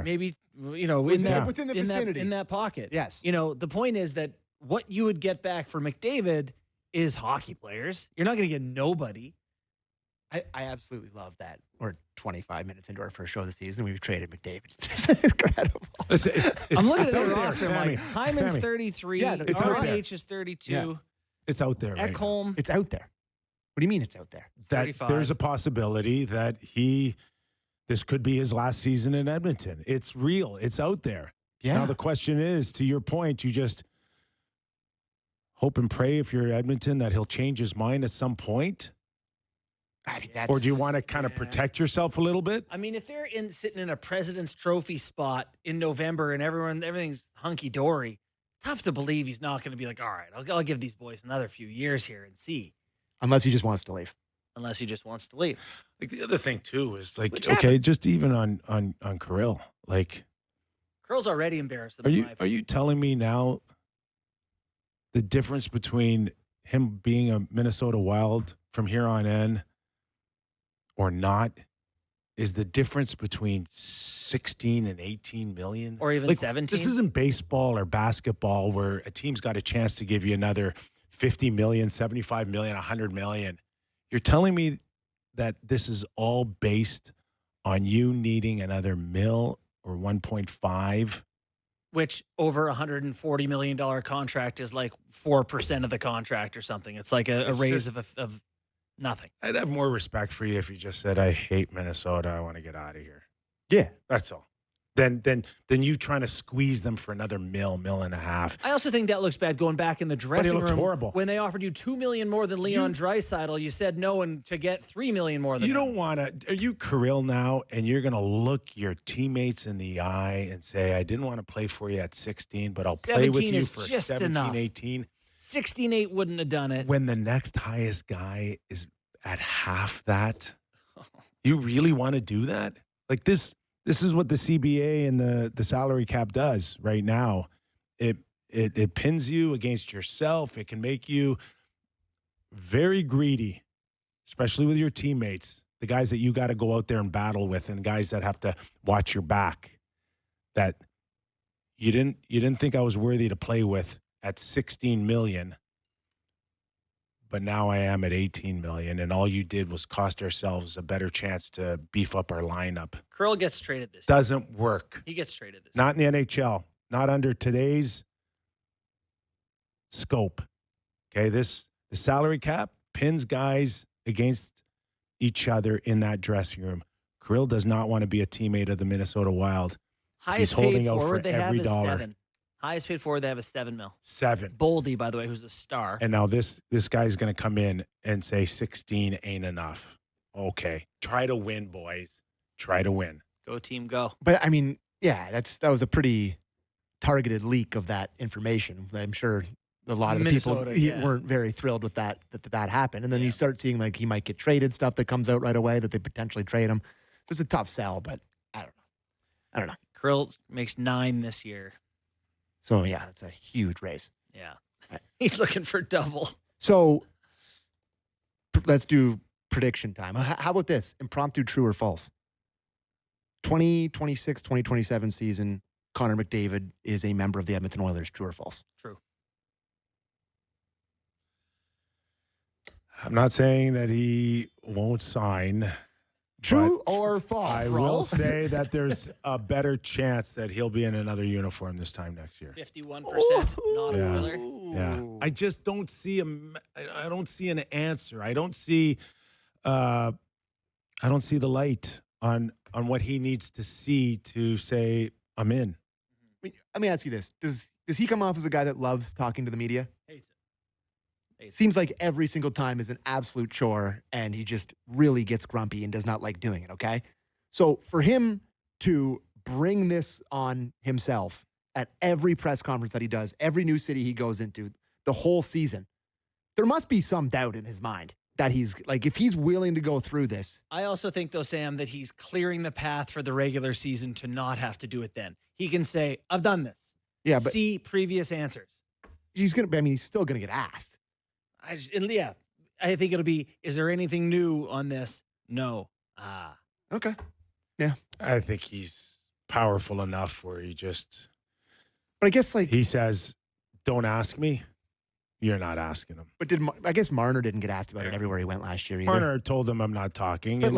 Speaker 1: Maybe,
Speaker 3: Within the vicinity.
Speaker 1: in that pocket.
Speaker 3: Yes.
Speaker 1: The point is that what you would get back for McDavid is hockey players. You're not going to get nobody.
Speaker 3: I absolutely love that. We're 25 minutes into our first show of the season. We've traded McDavid. It's incredible.
Speaker 2: Listen,
Speaker 1: I'm looking
Speaker 2: it's
Speaker 1: at
Speaker 2: out
Speaker 1: the
Speaker 2: there,
Speaker 1: roster. I'm
Speaker 2: Sammy.
Speaker 1: like, Hyman's
Speaker 2: Sammy,
Speaker 1: 33.
Speaker 3: Yeah, it's out there.
Speaker 1: RNH is 32.
Speaker 3: Yeah.
Speaker 2: it's out there. Right now.
Speaker 1: Ekholm,
Speaker 3: It's out there. What do you mean it's out there?
Speaker 2: That
Speaker 1: 35.
Speaker 2: there's a possibility that this could be his last season in Edmonton. It's real. It's out there.
Speaker 3: Yeah.
Speaker 2: Now the question is, to your point, you just hope and pray if you're Edmonton that he'll change his mind at some point.
Speaker 3: I mean, that's,
Speaker 2: Or do you want to kind of protect yourself a little bit?
Speaker 1: I mean, if they're sitting in a President's Trophy spot in November and everything's hunky dory, tough to believe he's not going to be like, all right, I'll give these boys another few years here and see.
Speaker 3: unless he just wants to leave.
Speaker 1: Unless he just wants to leave.
Speaker 2: Like the other thing too is like,
Speaker 1: Which
Speaker 2: okay,
Speaker 1: happens.
Speaker 2: just even on Kirill, like,
Speaker 1: Curl's already embarrassed.
Speaker 2: are you telling me now the difference between him being a Minnesota Wild from here on in or not is the difference between 16 and 18 million?
Speaker 1: Or even 17?
Speaker 2: This isn't baseball or basketball where a team's got a chance to give you another 50 million, 75 million, 100 million. You're telling me that this is all based on you needing another mil or 1.5?
Speaker 1: Which over $140 million contract is like 4% of the contract or something. It's like a
Speaker 2: It's
Speaker 1: raise
Speaker 2: just-
Speaker 1: of nothing.
Speaker 2: I'd have more respect for you if you just said, I hate Minnesota. I want to get out of here.
Speaker 3: Yeah.
Speaker 2: That's all. Then you trying to squeeze them for another mil and a half.
Speaker 1: I also think that looks bad going back in the dressing
Speaker 2: looked
Speaker 1: room.
Speaker 2: horrible.
Speaker 1: When they offered you $2 million more than Leon Draisaitl, you said no, and to get $3 million more than
Speaker 2: You
Speaker 1: him.
Speaker 2: don't want to. Are you Kirill now, and you're going to look your teammates in the eye and say, I didn't want to play for you at 16, but I'll play with
Speaker 1: 17
Speaker 2: you
Speaker 1: is
Speaker 2: for
Speaker 1: just
Speaker 2: 17,
Speaker 1: enough.
Speaker 2: 18.
Speaker 1: 16-8 wouldn't have done it.
Speaker 2: When the next highest guy is at half that, you really want to do that? Like this is what the CBA and the salary cap does right now. It pins you against yourself. It can make you very greedy, especially with your teammates, the guys that you got to go out there and battle with, and guys that have to watch your back. That you didn't think I was worthy to play with at 16 million, but now I am at 18 million, and all you did was cost ourselves a better chance to beef up our lineup.
Speaker 1: Curl gets traded this year.
Speaker 2: Doesn't work.
Speaker 1: He gets traded this year.
Speaker 2: Not in the NHL. Not under today's scope. Okay, the salary cap pins guys against each other in that dressing room. Kirill does not want to be a teammate of the Minnesota Wild.
Speaker 1: Highest
Speaker 2: holding
Speaker 1: paid
Speaker 2: out for
Speaker 1: forward they have
Speaker 2: every
Speaker 1: is
Speaker 2: dollar.
Speaker 1: 7. Highest paid forward they have is 7 mil.
Speaker 2: 7.
Speaker 1: Boldy, by the way, who's a star.
Speaker 2: And now this guy's going to come in and say 16 ain't enough. Okay. Try to win, boys. Try to win.
Speaker 1: Go team, go.
Speaker 3: But I mean, yeah, that was a pretty targeted leak of that information. I'm sure a lot of the
Speaker 1: Minnesota,
Speaker 3: people
Speaker 1: yeah.
Speaker 3: weren't very thrilled with that happened. And then you start seeing like he might get traded, stuff that comes out right away that they potentially trade him. It's a tough sell, but I don't know.
Speaker 1: Krill makes 9 this year.
Speaker 3: So yeah, it's a huge race.
Speaker 1: Yeah. He's looking for double.
Speaker 3: So let's do prediction time. How about this? Impromptu true or false? 2026, 2027 season, Connor McDavid is a member of the Edmonton Oilers. True or false?
Speaker 1: True.
Speaker 2: I'm not saying that he won't sign.
Speaker 3: True
Speaker 2: but
Speaker 3: or false?
Speaker 2: I will say that there's a better chance that he'll be in another uniform this time next year.
Speaker 1: 51%, not
Speaker 2: Yeah.
Speaker 1: a Oiler.
Speaker 2: Yeah, I just don't see I don't see an answer. I don't see the light on what he needs to see to say I'm in.
Speaker 3: Let me ask you this: Does he come off as a guy that loves talking to the media?
Speaker 1: Hates it.
Speaker 3: Seems like every single time is an absolute chore, and he just really gets grumpy and does not like doing it. Okay, so for him to bring this on himself at every press conference that he does, every new city he goes into, the whole season, there must be some doubt in his mind that he's like, if he's willing to go through this.
Speaker 1: I also think, though, Sam, that he's clearing the path for the regular season to not have to do it then. He can say, I've done this.
Speaker 3: Yeah, but
Speaker 1: See previous answers.
Speaker 3: he's still gonna get asked.
Speaker 1: I think it'll be, is there anything new on this? No.
Speaker 3: Okay.
Speaker 2: I think he's powerful enough where
Speaker 3: But I guess
Speaker 2: he says, "Don't ask me." You're not asking him.
Speaker 3: but I guess Marner didn't get asked about it everywhere he went last year either.
Speaker 2: Marner told him I'm not talking.
Speaker 3: But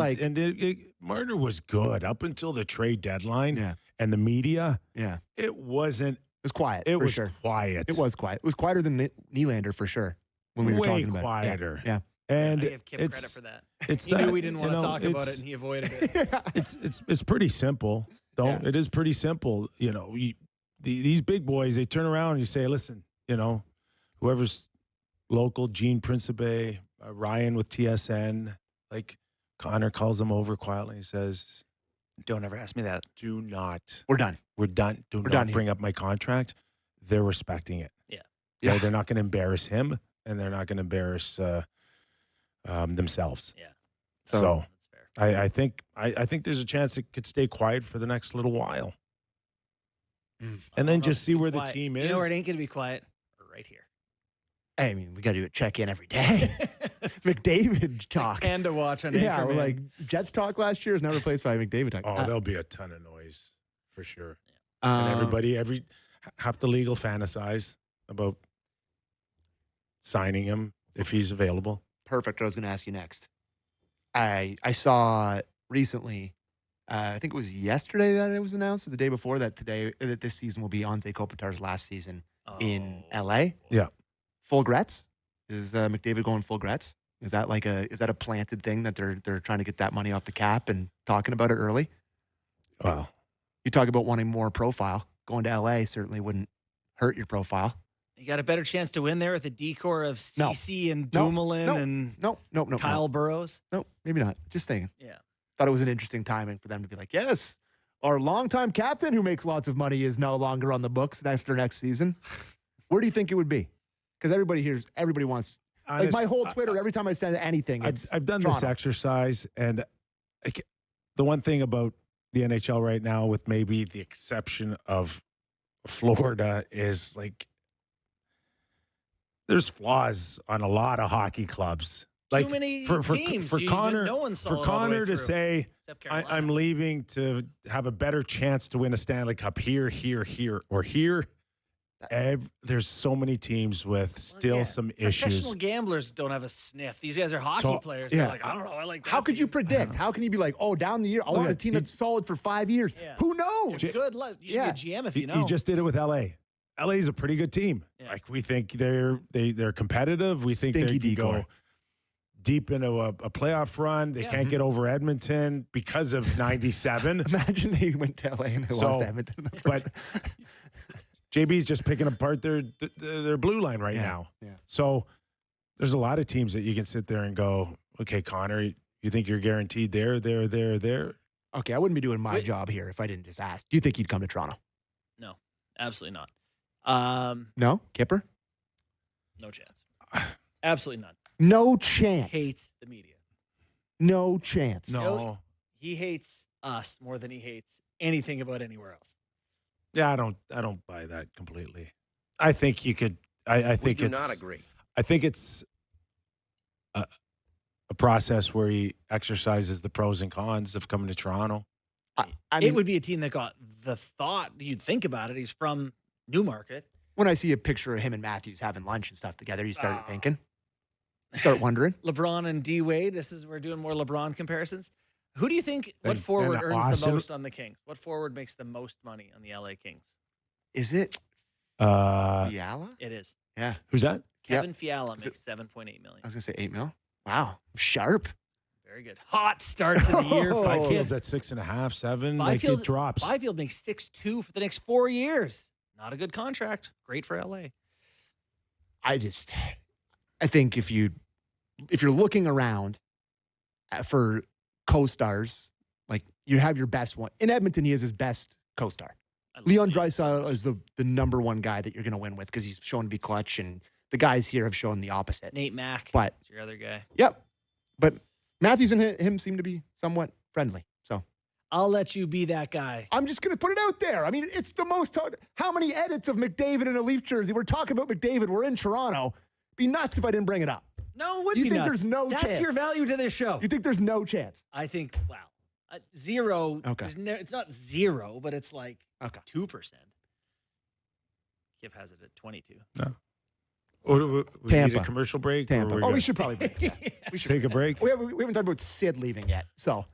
Speaker 2: Marner was good up until the trade deadline.
Speaker 3: Yeah.
Speaker 2: And the media,
Speaker 3: Yeah.
Speaker 2: it wasn't.
Speaker 3: It was quiet.
Speaker 2: It
Speaker 3: for
Speaker 2: was
Speaker 3: sure.
Speaker 2: quiet.
Speaker 3: It was quiet. It was quieter than Nylander for sure when we were
Speaker 2: way
Speaker 3: talking about
Speaker 2: quieter.
Speaker 3: it. Yeah.
Speaker 2: And
Speaker 1: I give Kip
Speaker 2: it's
Speaker 1: credit for that.
Speaker 2: It's
Speaker 1: He
Speaker 2: that,
Speaker 1: knew we didn't want to talk about
Speaker 2: it's-
Speaker 1: it, and he avoided it.
Speaker 2: It's pretty simple.
Speaker 3: Yeah.
Speaker 2: It is pretty simple. These big boys, they turn around and you say, listen, whoever's local, Gene Principe, Ryan with TSN, Like Connor calls him over quietly and says,
Speaker 1: Don't ever ask me that.
Speaker 2: do not.
Speaker 3: We're done.
Speaker 2: We're done. Do
Speaker 3: We're
Speaker 2: not
Speaker 3: done here.
Speaker 2: bring up my contract. They're respecting it.
Speaker 1: Yeah.
Speaker 3: Yeah.
Speaker 2: They're not going to embarrass him, and they're not going to embarrass themselves.
Speaker 1: Yeah.
Speaker 2: So
Speaker 1: That's fair.
Speaker 2: I think there's a chance it could stay quiet for the next little while,
Speaker 3: Mm.
Speaker 2: and then
Speaker 1: No,
Speaker 2: just see where the
Speaker 1: quiet.
Speaker 2: team is.
Speaker 1: You know where it ain't going to be quiet? Right here.
Speaker 3: I mean, we got to do a check-in every day. McDavid talk.
Speaker 1: And to watch on
Speaker 3: Yeah,
Speaker 1: Anchorman.
Speaker 3: we're like Jets talk last year is now replaced by McDavid talk.
Speaker 2: Oh, there'll be a ton of noise for sure. And everybody, half the league will fantasize about signing him if he's available.
Speaker 3: Perfect. I was going to ask you next. I saw recently, I think it was yesterday that it was announced, or the day before that that this season will be Anže Kopitar's last season in LA.
Speaker 2: Yeah.
Speaker 3: Full Gretz? Is McDavid going full Gretz? Is that a planted thing that they're trying to get that money off the cap and talking about it early?
Speaker 2: Well,
Speaker 3: You talk about wanting more profile. Going to LA certainly wouldn't hurt your profile.
Speaker 1: You got a better chance to win there with the decor of
Speaker 3: No.
Speaker 1: CC and
Speaker 3: No.
Speaker 1: Dumoulin
Speaker 3: No.
Speaker 1: and
Speaker 3: No.
Speaker 1: Kyle Burrows.
Speaker 3: No, maybe not. Just thinking.
Speaker 1: Yeah.
Speaker 3: Thought it was an interesting timing for them to be like, yes, our longtime captain who makes lots of money is no longer on the books after next season. Where do you think it would be? Because everybody wants, like my whole Twitter, every time I send anything,
Speaker 2: I've done
Speaker 3: Toronto.
Speaker 2: this exercise, and the one thing about the NHL right now, with maybe the exception of Florida, is like there's flaws on a lot of hockey clubs. Like
Speaker 1: Too many
Speaker 2: for
Speaker 1: teams.
Speaker 2: Connor,
Speaker 1: no one saw
Speaker 2: for
Speaker 1: it all the way
Speaker 2: Connor to
Speaker 1: through,
Speaker 2: say,
Speaker 1: except Carolina.
Speaker 2: I'm leaving to have a better chance to win a Stanley Cup here, or here. There's so many teams with still some issues.
Speaker 1: Professional gamblers don't have a sniff. These guys are hockey players.
Speaker 3: yeah.
Speaker 1: They're like, I don't know. I like that
Speaker 3: How could you
Speaker 1: team.
Speaker 3: predict? How can you be like, oh, down the year, I want a team that's solid for 5 years?
Speaker 1: Yeah.
Speaker 3: Who knows?
Speaker 1: It's good luck. You should be a GM if you know.
Speaker 2: He just did it with LA. LA is a pretty good team.
Speaker 1: Yeah.
Speaker 2: Like we think they're competitive. We think
Speaker 3: Stinky
Speaker 2: they can
Speaker 3: decoy.
Speaker 2: go deep into a playoff run. They can't get over Edmonton because of 97.
Speaker 3: Imagine they went to LA and they lost Edmonton. In the first
Speaker 2: But JB's just picking apart their blue line right now.
Speaker 3: Yeah.
Speaker 2: So there's a lot of teams that you can sit there and go, okay, Connor, you think you're guaranteed there?
Speaker 3: Okay, I wouldn't be doing my job here if I didn't just ask. Do you think he'd come to Toronto?
Speaker 1: No, absolutely not.
Speaker 3: No? Kipper?
Speaker 1: No chance. Absolutely none.
Speaker 3: No chance.
Speaker 1: Hates the media.
Speaker 3: No chance.
Speaker 2: No.
Speaker 1: He hates us more than he hates anything about anywhere else.
Speaker 2: Yeah, I don't buy that completely. I think you could. I think
Speaker 5: We do
Speaker 2: it's
Speaker 5: not agree.
Speaker 2: I think it's a process where he exercises the pros and cons of coming to Toronto.
Speaker 3: I mean,
Speaker 1: It would be a team that got the thought. You'd think about it. He's from Newmarket.
Speaker 3: when I see a picture of him and Matthews having lunch and stuff together, you start thinking. You start wondering.
Speaker 1: LeBron and D Wade. We're doing more LeBron comparisons. Who do you think? What
Speaker 2: And
Speaker 1: forward earns the
Speaker 2: Austin-
Speaker 1: most on the Kings? What forward makes the most money on the LA Kings?
Speaker 3: Is it
Speaker 2: Uh,
Speaker 3: Fiala?
Speaker 1: It is
Speaker 3: Yeah.
Speaker 2: who's that?
Speaker 1: Kevin Fiala
Speaker 3: Is
Speaker 1: makes $7.8 million.
Speaker 3: I was going to say 8 mil. Wow. Sharp.
Speaker 1: Very good. Hot start to the year.
Speaker 3: Oh.
Speaker 2: Byfield's at 6.5, 7. Like it drops.
Speaker 1: Byfield makes 6.2 for the next 4 years. Not a good contract. Great for LA.
Speaker 3: I think if you're looking around for co-stars, like you have your best one. In Edmonton, he is his best co-star.
Speaker 1: I love
Speaker 3: Leon
Speaker 1: it.
Speaker 3: Draisaitl is the number one guy that you're going to win with because he's shown to be clutch, and the guys here have shown the opposite.
Speaker 1: Nate Mack.
Speaker 3: But
Speaker 1: is your other guy.
Speaker 3: Yep. But Matthews and him seem to be somewhat friendly. So
Speaker 1: I'll let you be that guy.
Speaker 3: I'm just going to put it out there. I mean, it's the most. How many edits of McDavid in a Leaf jersey? We're talking about McDavid. We're in Toronto. Be nuts if I didn't bring it up.
Speaker 1: No, it would
Speaker 3: You
Speaker 1: be
Speaker 3: think
Speaker 1: nuts.
Speaker 3: there's no
Speaker 1: That's
Speaker 3: chance?
Speaker 1: your value to this show.
Speaker 3: You think there's no chance?
Speaker 1: I think, wow. Zero.
Speaker 3: Okay.
Speaker 1: It's not zero, but it's like
Speaker 3: Okay.
Speaker 1: 2%. Kiv has it at 22.
Speaker 2: No. We need
Speaker 3: Tampa.
Speaker 2: a commercial break?
Speaker 3: Tampa.
Speaker 2: Or
Speaker 3: Oh, we
Speaker 2: good?
Speaker 3: should probably break. Yeah. We should
Speaker 2: Take a break?
Speaker 3: We haven't talked about Sid leaving yet. So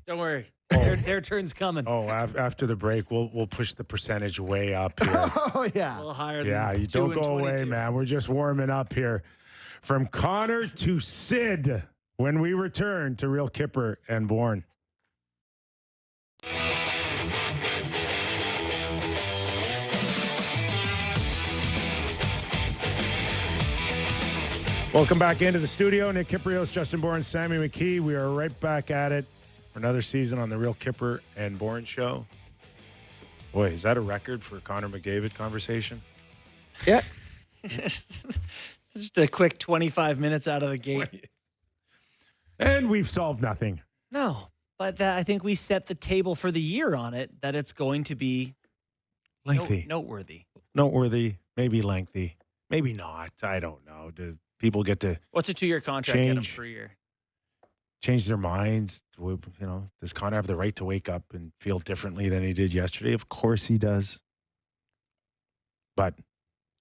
Speaker 1: Don't worry. Their turn's coming.
Speaker 2: Oh, after the break, we'll push the percentage way up here.
Speaker 3: oh
Speaker 1: A
Speaker 3: yeah.
Speaker 1: little higher than
Speaker 2: Yeah, you
Speaker 1: 2
Speaker 2: don't
Speaker 1: and
Speaker 2: go
Speaker 1: 22.
Speaker 2: away, man. We're just warming up here. From Connor to Sid when we return to Real Kyper and Bourne. Welcome back into the studio. Nick Kypreos, Justin Bourne, Sammy McKee. We are right back at it for another season on the Real Kyper and Bourne Show. Boy, is that a record for Connor McDavid conversation?
Speaker 3: Yeah.
Speaker 1: Just a quick 25 minutes out of the gate.
Speaker 2: And we've solved nothing.
Speaker 1: No, but I think we set the table for the year on it, that it's going to be
Speaker 2: Lengthy.
Speaker 1: noteworthy.
Speaker 2: Noteworthy, maybe lengthy, maybe not. I don't know. Do people get to
Speaker 1: What's a 2-year contract get him
Speaker 2: Change.
Speaker 1: for a year?
Speaker 2: change their minds? Does Connor have the right to wake up and feel differently than he did yesterday? Of course he does. But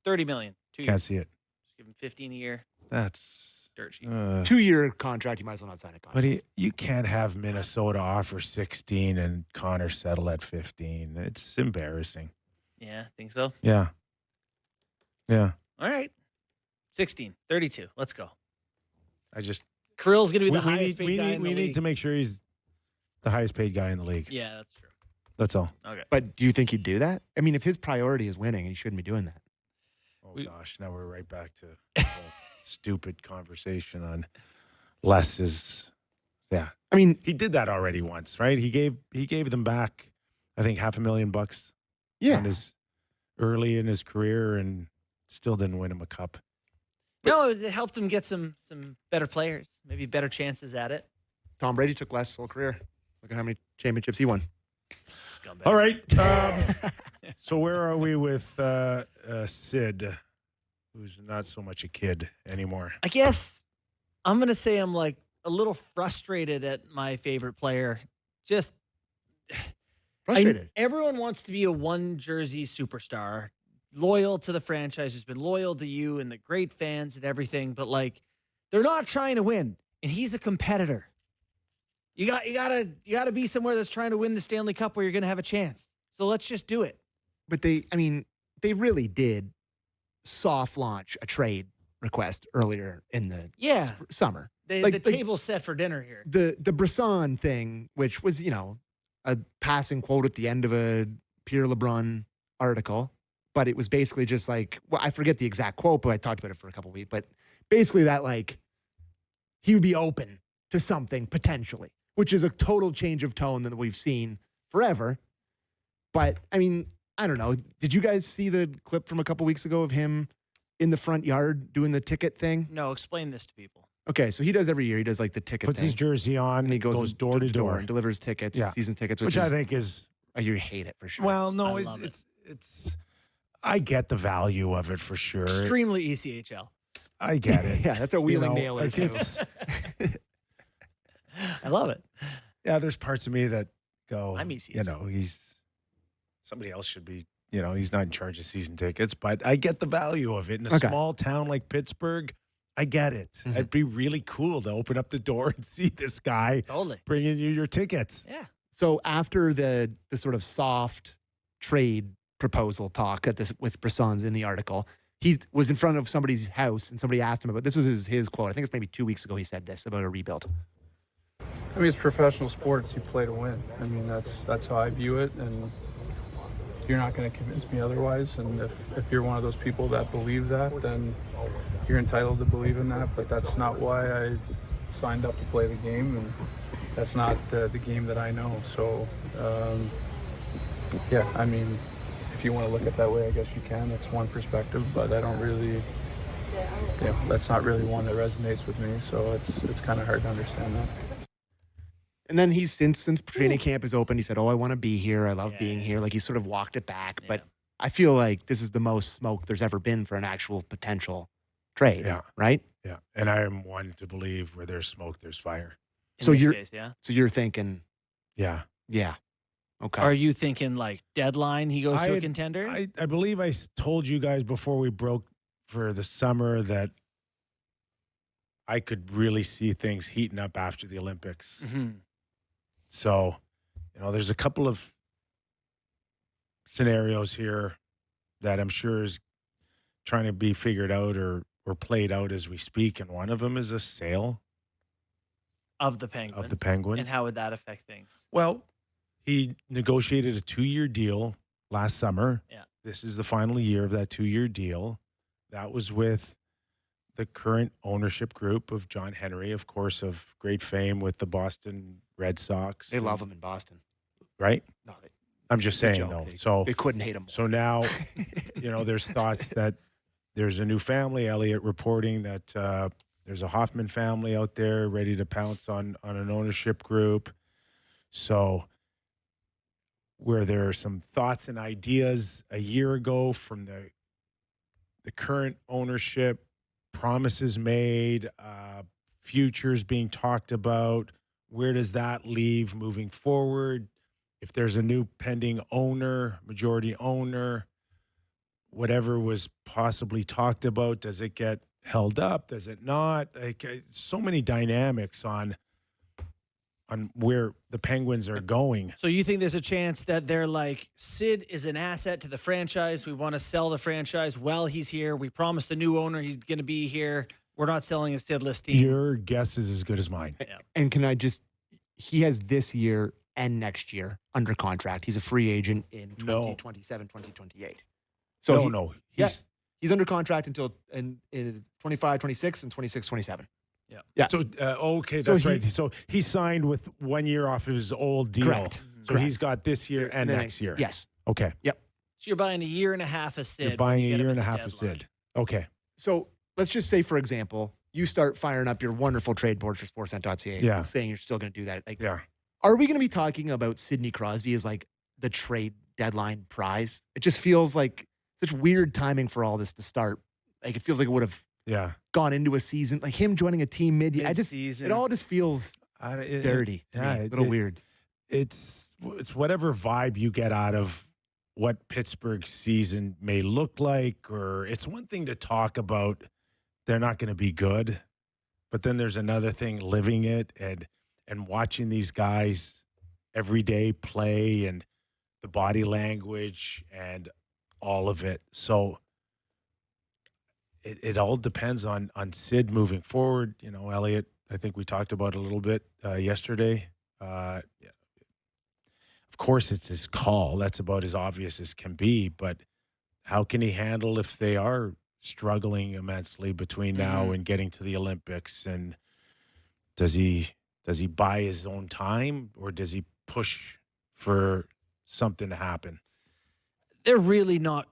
Speaker 1: $30 million. 2 years.
Speaker 2: can't see it.
Speaker 1: Just give him 15 a year.
Speaker 2: That's
Speaker 1: Dirt cheap.
Speaker 3: 2-year contract. You might as well not sign a contract.
Speaker 2: but you can't have Minnesota offer 16 and Connor settle at 15. It's embarrassing.
Speaker 1: Yeah, think so.
Speaker 2: Yeah.
Speaker 1: All right. 16, 32. Let's go.
Speaker 2: I just
Speaker 1: Kirill's going to be the highest paid
Speaker 2: we
Speaker 1: guy
Speaker 2: need
Speaker 1: in the
Speaker 2: we
Speaker 1: league.
Speaker 2: need to make sure he's the highest paid guy in the league.
Speaker 1: Yeah, that's true.
Speaker 2: That's all.
Speaker 1: Okay.
Speaker 3: But do you think he'd do that? I mean, if his priority is winning, he shouldn't be doing that.
Speaker 2: Oh gosh, now we're right back to the stupid conversation on less is. Yeah,
Speaker 3: I mean,
Speaker 2: he did that already once, right? He gave them back, I think, $500,000
Speaker 3: yeah.
Speaker 2: on his early in his career, and still didn't win him a cup.
Speaker 1: No, it helped him get some better players, maybe better chances at it.
Speaker 3: Tom Brady took less his whole career. Look at how many championships he won.
Speaker 1: Scumbag.
Speaker 2: All right, so where are we with Sid, who's not so much a kid anymore?
Speaker 1: I guess I'm going to say I'm like a little frustrated at my favorite player. Just
Speaker 3: Frustrated.
Speaker 1: everyone wants to be a one jersey superstar, loyal to the franchise, who's been loyal to you and the great fans and everything, but like they're not trying to win, and he's a competitor. You gotta be somewhere that's trying to win the Stanley Cup where you're gonna have a chance. So let's just do it.
Speaker 3: But they really did soft launch a trade request earlier in the summer.
Speaker 1: The table's set for dinner here.
Speaker 3: The Brisson thing, which was, a passing quote at the end of a Pierre LeBrun article, but it was basically just like, well, I forget the exact quote, but I talked about it for a couple of weeks, but basically that like he would be open to something potentially, which is a total change of tone that we've seen forever. But I mean, I don't know. Did you guys see the clip from a couple weeks ago of him in the front yard doing the ticket thing?
Speaker 1: No, explain this to people.
Speaker 3: Okay, so he does every year. He does like the ticket
Speaker 2: Puts
Speaker 3: thing.
Speaker 2: his jersey on
Speaker 3: and he goes
Speaker 2: door to door
Speaker 3: and delivers tickets, season tickets,
Speaker 2: which I think is.
Speaker 3: Oh, you hate it for sure.
Speaker 2: Well, no,
Speaker 1: I love
Speaker 2: it's. I get the value of it for sure.
Speaker 1: Extremely ECHL.
Speaker 2: I get it.
Speaker 3: Yeah, that's a wheeling nail.
Speaker 2: Like it's,
Speaker 1: I love it.
Speaker 2: yeah, there's parts of me that go.
Speaker 1: I'm ECHL.
Speaker 2: He's somebody else should be. He's not in charge of season tickets, but I get the value of it in a small town like Pittsburgh. I get it.
Speaker 3: Mm-hmm.
Speaker 2: It'd be really cool to open up the door and see this guy
Speaker 1: Totally.
Speaker 2: bringing you your tickets.
Speaker 1: Yeah.
Speaker 3: So after the sort of soft trade proposal talk with Brisson's in the article, he was in front of somebody's house and somebody asked him about this. Was his quote. I think it's maybe 2 weeks ago he said this about a rebuild.
Speaker 5: I mean, it's professional sports. You play to win. I mean, that's how I view it, and you're not going to convince me otherwise. And if you're one of those people that believe that, then you're entitled to believe in that. But that's not why I signed up to play the game, and that's not the game that I know. So, yeah, I mean, if you want to look at it that way, I guess you can. That's one perspective, but I don't really, that's not really one that resonates with me. So it's kind of hard to understand that.
Speaker 3: And then he's since training camp is open, he said, "Oh, I want to be here. I love being here." Like he sort of walked it back.
Speaker 1: Yeah.
Speaker 3: But I feel like this is the most smoke there's ever been for an actual potential trade.
Speaker 2: Yeah.
Speaker 3: Right?
Speaker 2: Yeah. And I am one to believe where there's smoke, there's fire.
Speaker 1: In
Speaker 3: So
Speaker 1: this
Speaker 3: you're-
Speaker 1: case, yeah.
Speaker 3: So you're thinking,
Speaker 2: Yeah.
Speaker 3: yeah. Okay.
Speaker 1: Are you thinking like deadline? He goes to a
Speaker 2: I-
Speaker 1: contender.
Speaker 2: I believe I told you guys before we broke for the summer that I could really see things heating up after the Olympics.
Speaker 1: Mhm.
Speaker 2: So, there's a couple of scenarios here that I'm sure is trying to be figured out or played out as we speak. And one of them is a sale
Speaker 1: Of the Penguins.
Speaker 2: of the Penguins.
Speaker 1: And how would that affect things?
Speaker 2: Well, he negotiated a 2-year deal last summer.
Speaker 1: Yeah.
Speaker 2: This is the final year of that 2-year deal. That was with the current ownership group of John Henry, of course, of great fame with the Boston Red Sox.
Speaker 3: They love him in Boston.
Speaker 2: Right?
Speaker 3: No,
Speaker 2: I'm just
Speaker 3: it's a
Speaker 2: saying,
Speaker 3: joke.
Speaker 2: though. So
Speaker 3: they couldn't hate him.
Speaker 2: So now, there's thoughts that there's a new family. Elliot reporting that there's a Hoffman family out there ready to pounce on an ownership group. So where there are some thoughts and ideas a year ago from the current ownership, promises made, futures being talked about, where does that leave moving forward? If there's a new pending owner, majority owner, whatever was possibly talked about, does it get held up? Does it not? Like, so many dynamics on where the Penguins are going.
Speaker 1: So you think there's a chance that they're like, Sid is an asset to the franchise. We want to sell the franchise while he's here. We promised the new owner he's going to be here. We're not selling a Sidless team.
Speaker 2: Your guess is as good as mine.
Speaker 1: Yeah.
Speaker 3: And can I just, he has this year and next year under contract. He's a free agent in 2027, 2028. So
Speaker 2: no.
Speaker 3: He's under contract until in 25, 26, and 26, 27. Yeah.
Speaker 2: So, okay, that's right. So he signed with 1 year off of his old deal.
Speaker 3: Correct.
Speaker 2: So he's got this year and next year.
Speaker 3: Yes.
Speaker 2: Okay.
Speaker 3: Yep.
Speaker 1: So you're buying a year and a half of Sid.
Speaker 2: You're buying
Speaker 1: when
Speaker 2: a
Speaker 1: you get
Speaker 2: year
Speaker 1: him
Speaker 2: and a
Speaker 1: at the
Speaker 2: half of
Speaker 1: deadline.
Speaker 2: Sid. Okay.
Speaker 3: So let's just say, for example, you start firing up your wonderful trade boards for sportsnet.ca, saying you're still going to do that. Like, are we going to be talking about Sidney Crosby as like the trade deadline prize? It just feels like such weird timing for all this to start. Like, it feels like it would have gone into a season, like him joining a team mid-year. It all just feels dirty. A little weird.
Speaker 2: It's whatever vibe you get out of what Pittsburgh's season may look like, or it's one thing to talk about they're not going to be good, but then there's another thing living it and watching these guys every day play and the body language and all of it. So it all depends on Sid moving forward. Elliot, I think we talked about it a little bit yesterday. Of course, it's his call. That's about as obvious as can be. But how can he handle if they are struggling immensely between now and getting to the Olympics? And does he buy his own time, or does he push for something to happen?
Speaker 1: They're really not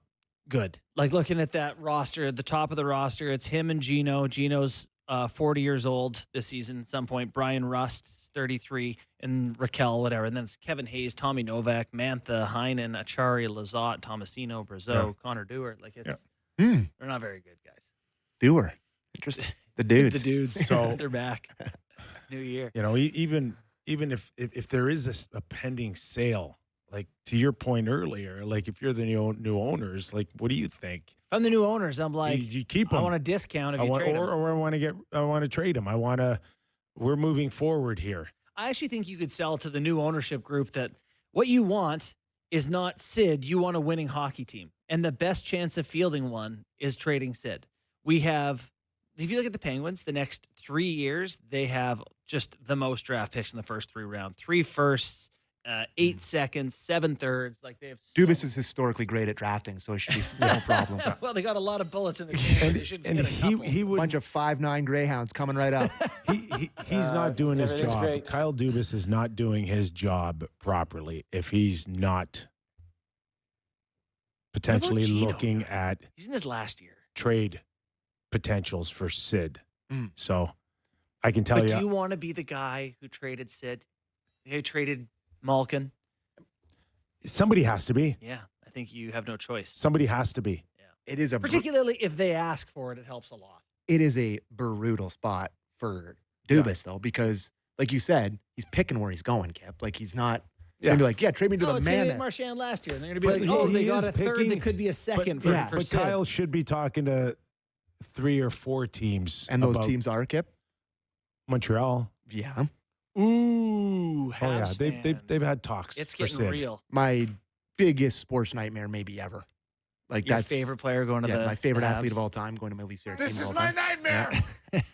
Speaker 1: good. Like, looking at that roster, at the top of the roster, it's him and Gino. Gino's 40 years old this season at some point. Brian Rust's 33, and Raquel, whatever. And then it's Kevin Hayes, Tommy Novak, Mantha, Heinen, Achari, Lizotte, Tomasino, Brazeau, Connor Dewar. Like, it's they're not very good guys.
Speaker 3: Dewar. Interesting. The dudes.
Speaker 1: The dudes. So they're back. New year.
Speaker 2: Even if there is a pending sale, like to your point earlier, like if you're the new owners, like what do you think?
Speaker 1: If I'm the new owners, I'm like,
Speaker 2: you keep them.
Speaker 1: I want a discount if you trade them.
Speaker 2: Or I want to trade them. We're moving forward here.
Speaker 1: I actually think you could sell to the new ownership group that what you want is not Sid. You want a winning hockey team. And the best chance of fielding one is trading Sid. We have, if you look at the Penguins, the next 3 years, they have just the most draft picks in the first 3 rounds. 3 firsts, 8 seconds, 7 thirds. Like, they have
Speaker 3: Dubas is historically great at drafting, so it should be no problem.
Speaker 1: Well, they got a lot of bullets in the can. They should get a couple.
Speaker 2: He would,
Speaker 3: bunch of 5'9" Greyhounds coming right up.
Speaker 2: He's not doing his job.
Speaker 6: Great.
Speaker 2: Kyle Dubas is not doing his job properly if he's not potentially looking at
Speaker 1: He's in his last year.
Speaker 2: trade potentials for Sid. So I can tell
Speaker 1: But
Speaker 2: you.
Speaker 1: do you want to be the guy who traded Sid? Who traded Malkin?
Speaker 2: Somebody has to be.
Speaker 1: Yeah, I think you have no choice.
Speaker 2: Somebody has to be.
Speaker 3: It is a
Speaker 1: Particularly if they ask for it, it helps a lot.
Speaker 3: it is a brutal spot for Dubas though, because like you said, he's picking where he's going, Kip. Like he's not gonna be like, trade me to the
Speaker 1: It's
Speaker 3: Mammoth.
Speaker 1: Marchand last year, and they're gonna be
Speaker 2: But
Speaker 1: like,
Speaker 2: he
Speaker 1: they got
Speaker 2: is
Speaker 1: a third
Speaker 2: picking,
Speaker 1: that could be a second
Speaker 3: but
Speaker 1: for
Speaker 2: But
Speaker 1: Sid.
Speaker 2: Kyle should be talking to 3 or 4 teams.
Speaker 3: And those
Speaker 2: about
Speaker 3: teams are, Kip?
Speaker 2: Montreal.
Speaker 3: Yeah.
Speaker 1: Ooh,
Speaker 2: Oh yeah,
Speaker 1: Habs
Speaker 2: they've
Speaker 1: fans.
Speaker 2: had talks.
Speaker 1: It's
Speaker 2: for
Speaker 1: getting
Speaker 2: Sid.
Speaker 1: real.
Speaker 3: My biggest sports nightmare maybe ever. Like
Speaker 1: Your
Speaker 3: that's
Speaker 1: favorite player going to the
Speaker 3: my favorite
Speaker 1: the
Speaker 3: athlete
Speaker 1: Habs?
Speaker 3: of all time, going to my least favorite
Speaker 6: This
Speaker 3: team
Speaker 6: is
Speaker 3: of all
Speaker 6: my
Speaker 3: time.
Speaker 6: nightmare.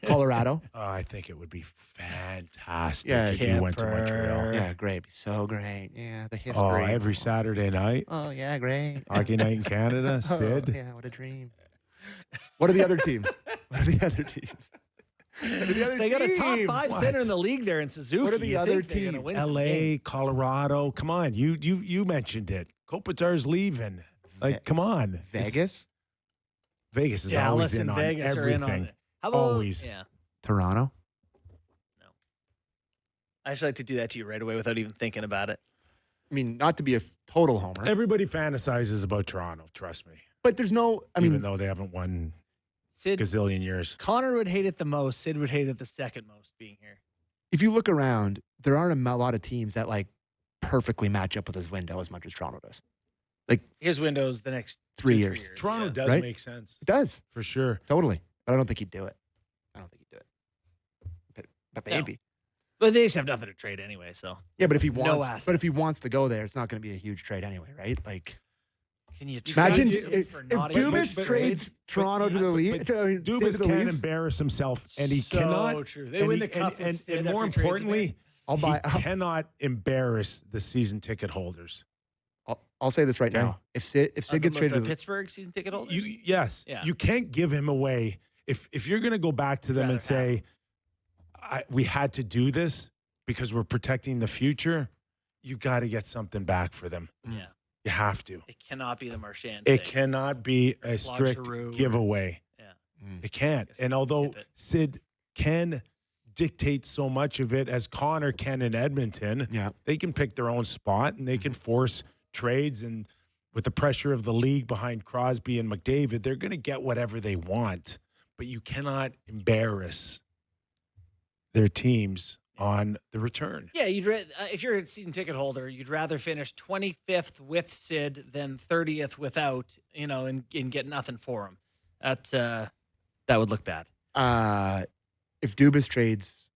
Speaker 3: Colorado.
Speaker 2: I think it would be fantastic
Speaker 3: Yeah,
Speaker 2: if you went to
Speaker 1: Kipper.
Speaker 2: Montreal.
Speaker 3: Yeah, great. It'd be so great. Yeah, the history.
Speaker 2: Oh, every Saturday night,
Speaker 3: Oh, yeah, great.
Speaker 2: Hockey Night in Canada,
Speaker 3: Oh,
Speaker 2: Sid.
Speaker 3: yeah, what a dream. What are the other teams? What are the other teams? What are the other
Speaker 1: They got a top
Speaker 3: teams?
Speaker 1: 5
Speaker 2: What?
Speaker 1: center in the league there in Suzuki.
Speaker 3: What are the
Speaker 1: You
Speaker 3: other
Speaker 1: think they're gonna
Speaker 3: teams?
Speaker 1: win some
Speaker 2: LA,
Speaker 1: games.
Speaker 2: Colorado. Come on. You mentioned it. Kopitar's leaving. Like, come on.
Speaker 3: Vegas?
Speaker 2: Vegas is
Speaker 1: Dallas
Speaker 2: always in
Speaker 1: and
Speaker 2: on
Speaker 1: Vegas are
Speaker 2: everything.
Speaker 1: in on it. How about,
Speaker 2: Always.
Speaker 1: Yeah.
Speaker 3: Toronto?
Speaker 1: I just like to do that to you right away without even thinking about it.
Speaker 3: I mean, not to be a total homer,
Speaker 2: Everybody fantasizes about Toronto, trust me.
Speaker 3: but there's no,
Speaker 2: Even though they haven't won
Speaker 1: Sid,
Speaker 2: gazillion years.
Speaker 1: Connor would hate it the most. Sid would hate it the second most being here.
Speaker 3: if you look around, there aren't a lot of teams that like perfectly match up with his window as much as Toronto does.
Speaker 1: His window's the next
Speaker 3: 3
Speaker 1: 2-3
Speaker 3: years.
Speaker 2: Toronto
Speaker 1: yeah.
Speaker 2: does
Speaker 3: Right?
Speaker 2: make sense.
Speaker 3: It does.
Speaker 2: For sure.
Speaker 3: Totally. But I don't think he'd do it. But
Speaker 1: No.
Speaker 3: maybe.
Speaker 1: But they just have nothing to trade anyway, so.
Speaker 3: Yeah, but if he
Speaker 1: No
Speaker 3: wants,
Speaker 1: assets.
Speaker 3: but if he wants to go there, it's not going to be a huge trade anyway, right? Like,
Speaker 1: Can you
Speaker 3: imagine
Speaker 1: trade him
Speaker 3: if
Speaker 1: for not a
Speaker 3: Dubas
Speaker 1: huge
Speaker 3: trades
Speaker 1: trade?
Speaker 3: Toronto to the league.
Speaker 2: Dubas can embarrass himself, and he
Speaker 1: So
Speaker 2: cannot.
Speaker 1: true. They
Speaker 2: and
Speaker 1: win
Speaker 2: he-
Speaker 1: the cup
Speaker 2: and
Speaker 1: instead
Speaker 2: more
Speaker 1: after trades
Speaker 2: importantly,
Speaker 3: I'll buy.
Speaker 2: he cannot embarrass the season ticket holders.
Speaker 3: I'll say this right
Speaker 2: Okay.
Speaker 3: now. If Sid gets traded to the
Speaker 1: Pittsburgh season ticket holders?
Speaker 2: Yes,
Speaker 1: Yeah.
Speaker 2: you can't give him away. If you're going to go back to them
Speaker 1: Rather
Speaker 2: and say, we had to do this because we're protecting the future, you got to get something back for them.
Speaker 1: Yeah.
Speaker 2: You have to.
Speaker 1: It cannot be the Marchand
Speaker 2: It
Speaker 1: thing.
Speaker 2: cannot be a strict
Speaker 1: Giroux or-
Speaker 2: giveaway.
Speaker 1: Yeah.
Speaker 2: It can't.
Speaker 1: Guess
Speaker 2: And
Speaker 1: they
Speaker 2: although
Speaker 1: tip it.
Speaker 2: Sid can dictate so much of it as Connor can in Edmonton,
Speaker 3: Yeah.
Speaker 2: they can pick their own spot and they can force trades. And with the pressure of the league behind Crosby and McDavid, they're going to get whatever they want. But you cannot embarrass their teams on the return.
Speaker 1: Yeah, if you're a season ticket holder, you'd rather finish 25th with Sid than 30th without, and get nothing for him. That would look bad.
Speaker 3: If Dubas trades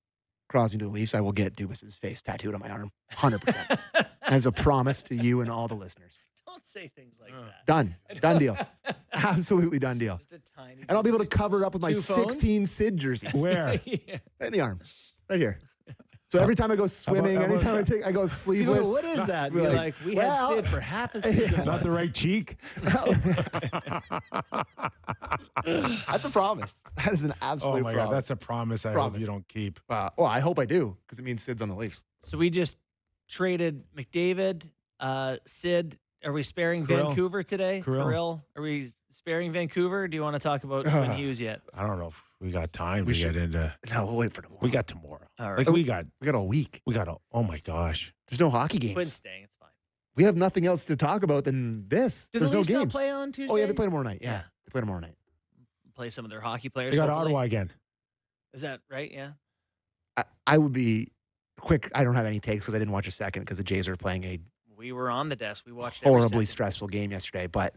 Speaker 3: Crosby to the Leafs, I will get Dubas's face tattooed on my arm, 100%, as a promise to you and all the listeners.
Speaker 1: Don't say things like that.
Speaker 3: Done deal, absolutely done deal.
Speaker 1: Just a tiny.
Speaker 3: And I'll be able to cover it up with my
Speaker 1: 2 phones?
Speaker 3: 16 Sid jerseys.
Speaker 2: Where?
Speaker 1: Yeah.
Speaker 3: Right in the arm, right here. So every time I go swimming,
Speaker 2: how about-
Speaker 3: anytime I go
Speaker 1: You go,
Speaker 3: sleeveless,
Speaker 1: what is that?
Speaker 3: Be
Speaker 1: You're
Speaker 3: like,
Speaker 1: like, we
Speaker 3: well,
Speaker 1: had Sid for half a season.
Speaker 2: Not the
Speaker 1: once."
Speaker 2: right cheek.
Speaker 3: that's a promise. That is an absolute
Speaker 2: Oh my
Speaker 3: promise.
Speaker 2: God, that's a promise I hope
Speaker 3: Promise.
Speaker 2: you don't keep.
Speaker 3: Well, I hope I do because it means Sid's on the Leafs.
Speaker 1: So we just traded McDavid, Sid. Are we sparing
Speaker 2: Kirill.
Speaker 1: Vancouver today?
Speaker 2: Kirill.
Speaker 1: Are we sparing Vancouver? Do you want to talk about Quinn Hughes yet?
Speaker 2: I don't know if we got time
Speaker 3: We
Speaker 2: to
Speaker 3: should-
Speaker 2: get into.
Speaker 3: No, we'll wait for tomorrow.
Speaker 2: We got tomorrow.
Speaker 1: All right.
Speaker 2: Like we got
Speaker 3: a week.
Speaker 2: oh my gosh.
Speaker 3: There's no hockey games.
Speaker 1: Quinn's staying. It's fine.
Speaker 3: We have nothing else to talk about than this.
Speaker 1: Do
Speaker 3: There's
Speaker 1: the
Speaker 3: no
Speaker 1: Leafs not
Speaker 3: games.
Speaker 1: play on Tuesday?
Speaker 3: Oh yeah, they play tomorrow night. Yeah,
Speaker 1: Yeah.
Speaker 3: they play tomorrow night.
Speaker 1: Play some of their hockey players.
Speaker 2: They got
Speaker 1: hopefully.
Speaker 2: Ottawa again.
Speaker 1: Is that right? Yeah.
Speaker 3: I would be quick. I don't have any takes because I didn't watch a second because the Jays are playing a
Speaker 1: We were on the desk. We watched every
Speaker 3: horribly
Speaker 1: second.
Speaker 3: stressful game yesterday. But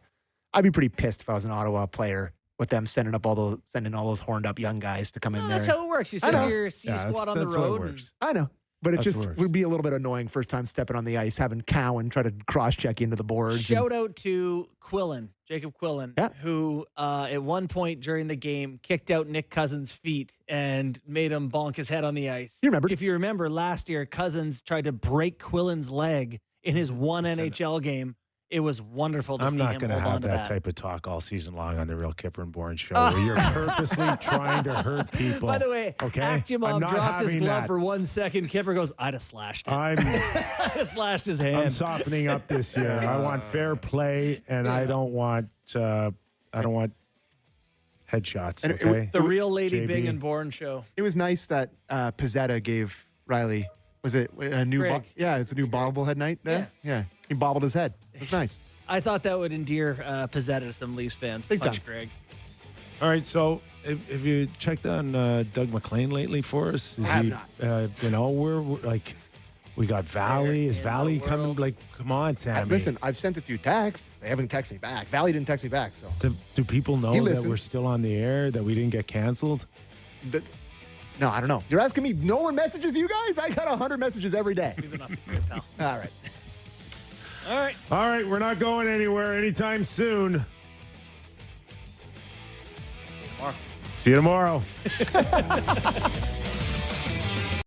Speaker 3: I'd be pretty pissed if I was an Ottawa player with them sending all those horned up young guys to come in
Speaker 1: No,
Speaker 3: there.
Speaker 1: that's how it works. You
Speaker 3: I
Speaker 1: send
Speaker 3: know.
Speaker 1: your C
Speaker 2: Yeah,
Speaker 1: squad on the
Speaker 2: that's how it
Speaker 1: road. and-
Speaker 2: works.
Speaker 3: I know. But it
Speaker 2: That's
Speaker 3: just
Speaker 2: worse.
Speaker 3: would be a little bit annoying first time stepping on the ice, having Cowan try to cross check into the boards.
Speaker 1: Shout out to Quillen, Jacob Quillen,
Speaker 3: Yeah.
Speaker 1: who at one point during the game kicked out Nick Cousins' feet and made him bonk his head on the ice.
Speaker 3: You remember?
Speaker 1: If you remember last year, Cousins tried to break Quillen's leg in his one NHL game. It was wonderful to
Speaker 2: I'm
Speaker 1: see
Speaker 2: not
Speaker 1: him
Speaker 2: going to
Speaker 1: hold on
Speaker 2: have
Speaker 1: to
Speaker 2: that type of talk all season long on the Real Kyper and Bourne show where you're purposely trying to hurt people.
Speaker 1: By the way,
Speaker 2: okay?
Speaker 1: Akimov
Speaker 2: I'm not
Speaker 1: dropped his
Speaker 2: having
Speaker 1: glove
Speaker 2: that.
Speaker 1: for 1 second. Kipper goes, I'd have slashed it.
Speaker 2: I'm
Speaker 1: I'd have slashed his hand.
Speaker 2: I'm softening up this year. I want fair play, and I don't want headshots.
Speaker 3: And it-
Speaker 2: Okay.
Speaker 1: The real Lady
Speaker 2: JB.
Speaker 1: Bing and Bourne show.
Speaker 3: It was nice that Pizzetta gave Riley, was it a new?
Speaker 1: Greg.
Speaker 3: Yeah, it's a new bobblehead night there. Yeah, he bobbled his head. It was nice.
Speaker 1: I thought that would endear Pizzetta to some Leafs fans.
Speaker 3: Big
Speaker 1: Punch
Speaker 3: time.
Speaker 1: Greg.
Speaker 2: All right. So, have you checked on Doug McLean lately for us? Is
Speaker 3: I have
Speaker 2: he,
Speaker 3: not.
Speaker 2: we're like, we got Valley. Is
Speaker 1: in the
Speaker 2: Valley coming?
Speaker 1: world?
Speaker 2: Like, come on, Sammy.
Speaker 3: Listen, I've sent a few texts. They haven't texted me back. Valley didn't text me back. So
Speaker 2: Do people know
Speaker 3: He
Speaker 2: that
Speaker 3: listens.
Speaker 2: we're still on the air? That we didn't get canceled?
Speaker 3: no, I don't know. You're asking me. No one messages you guys. I got 100 messages every day.
Speaker 1: We've enough to do, pal.
Speaker 3: All right.
Speaker 1: All right.
Speaker 2: All right, we're not going anywhere anytime soon. See you tomorrow.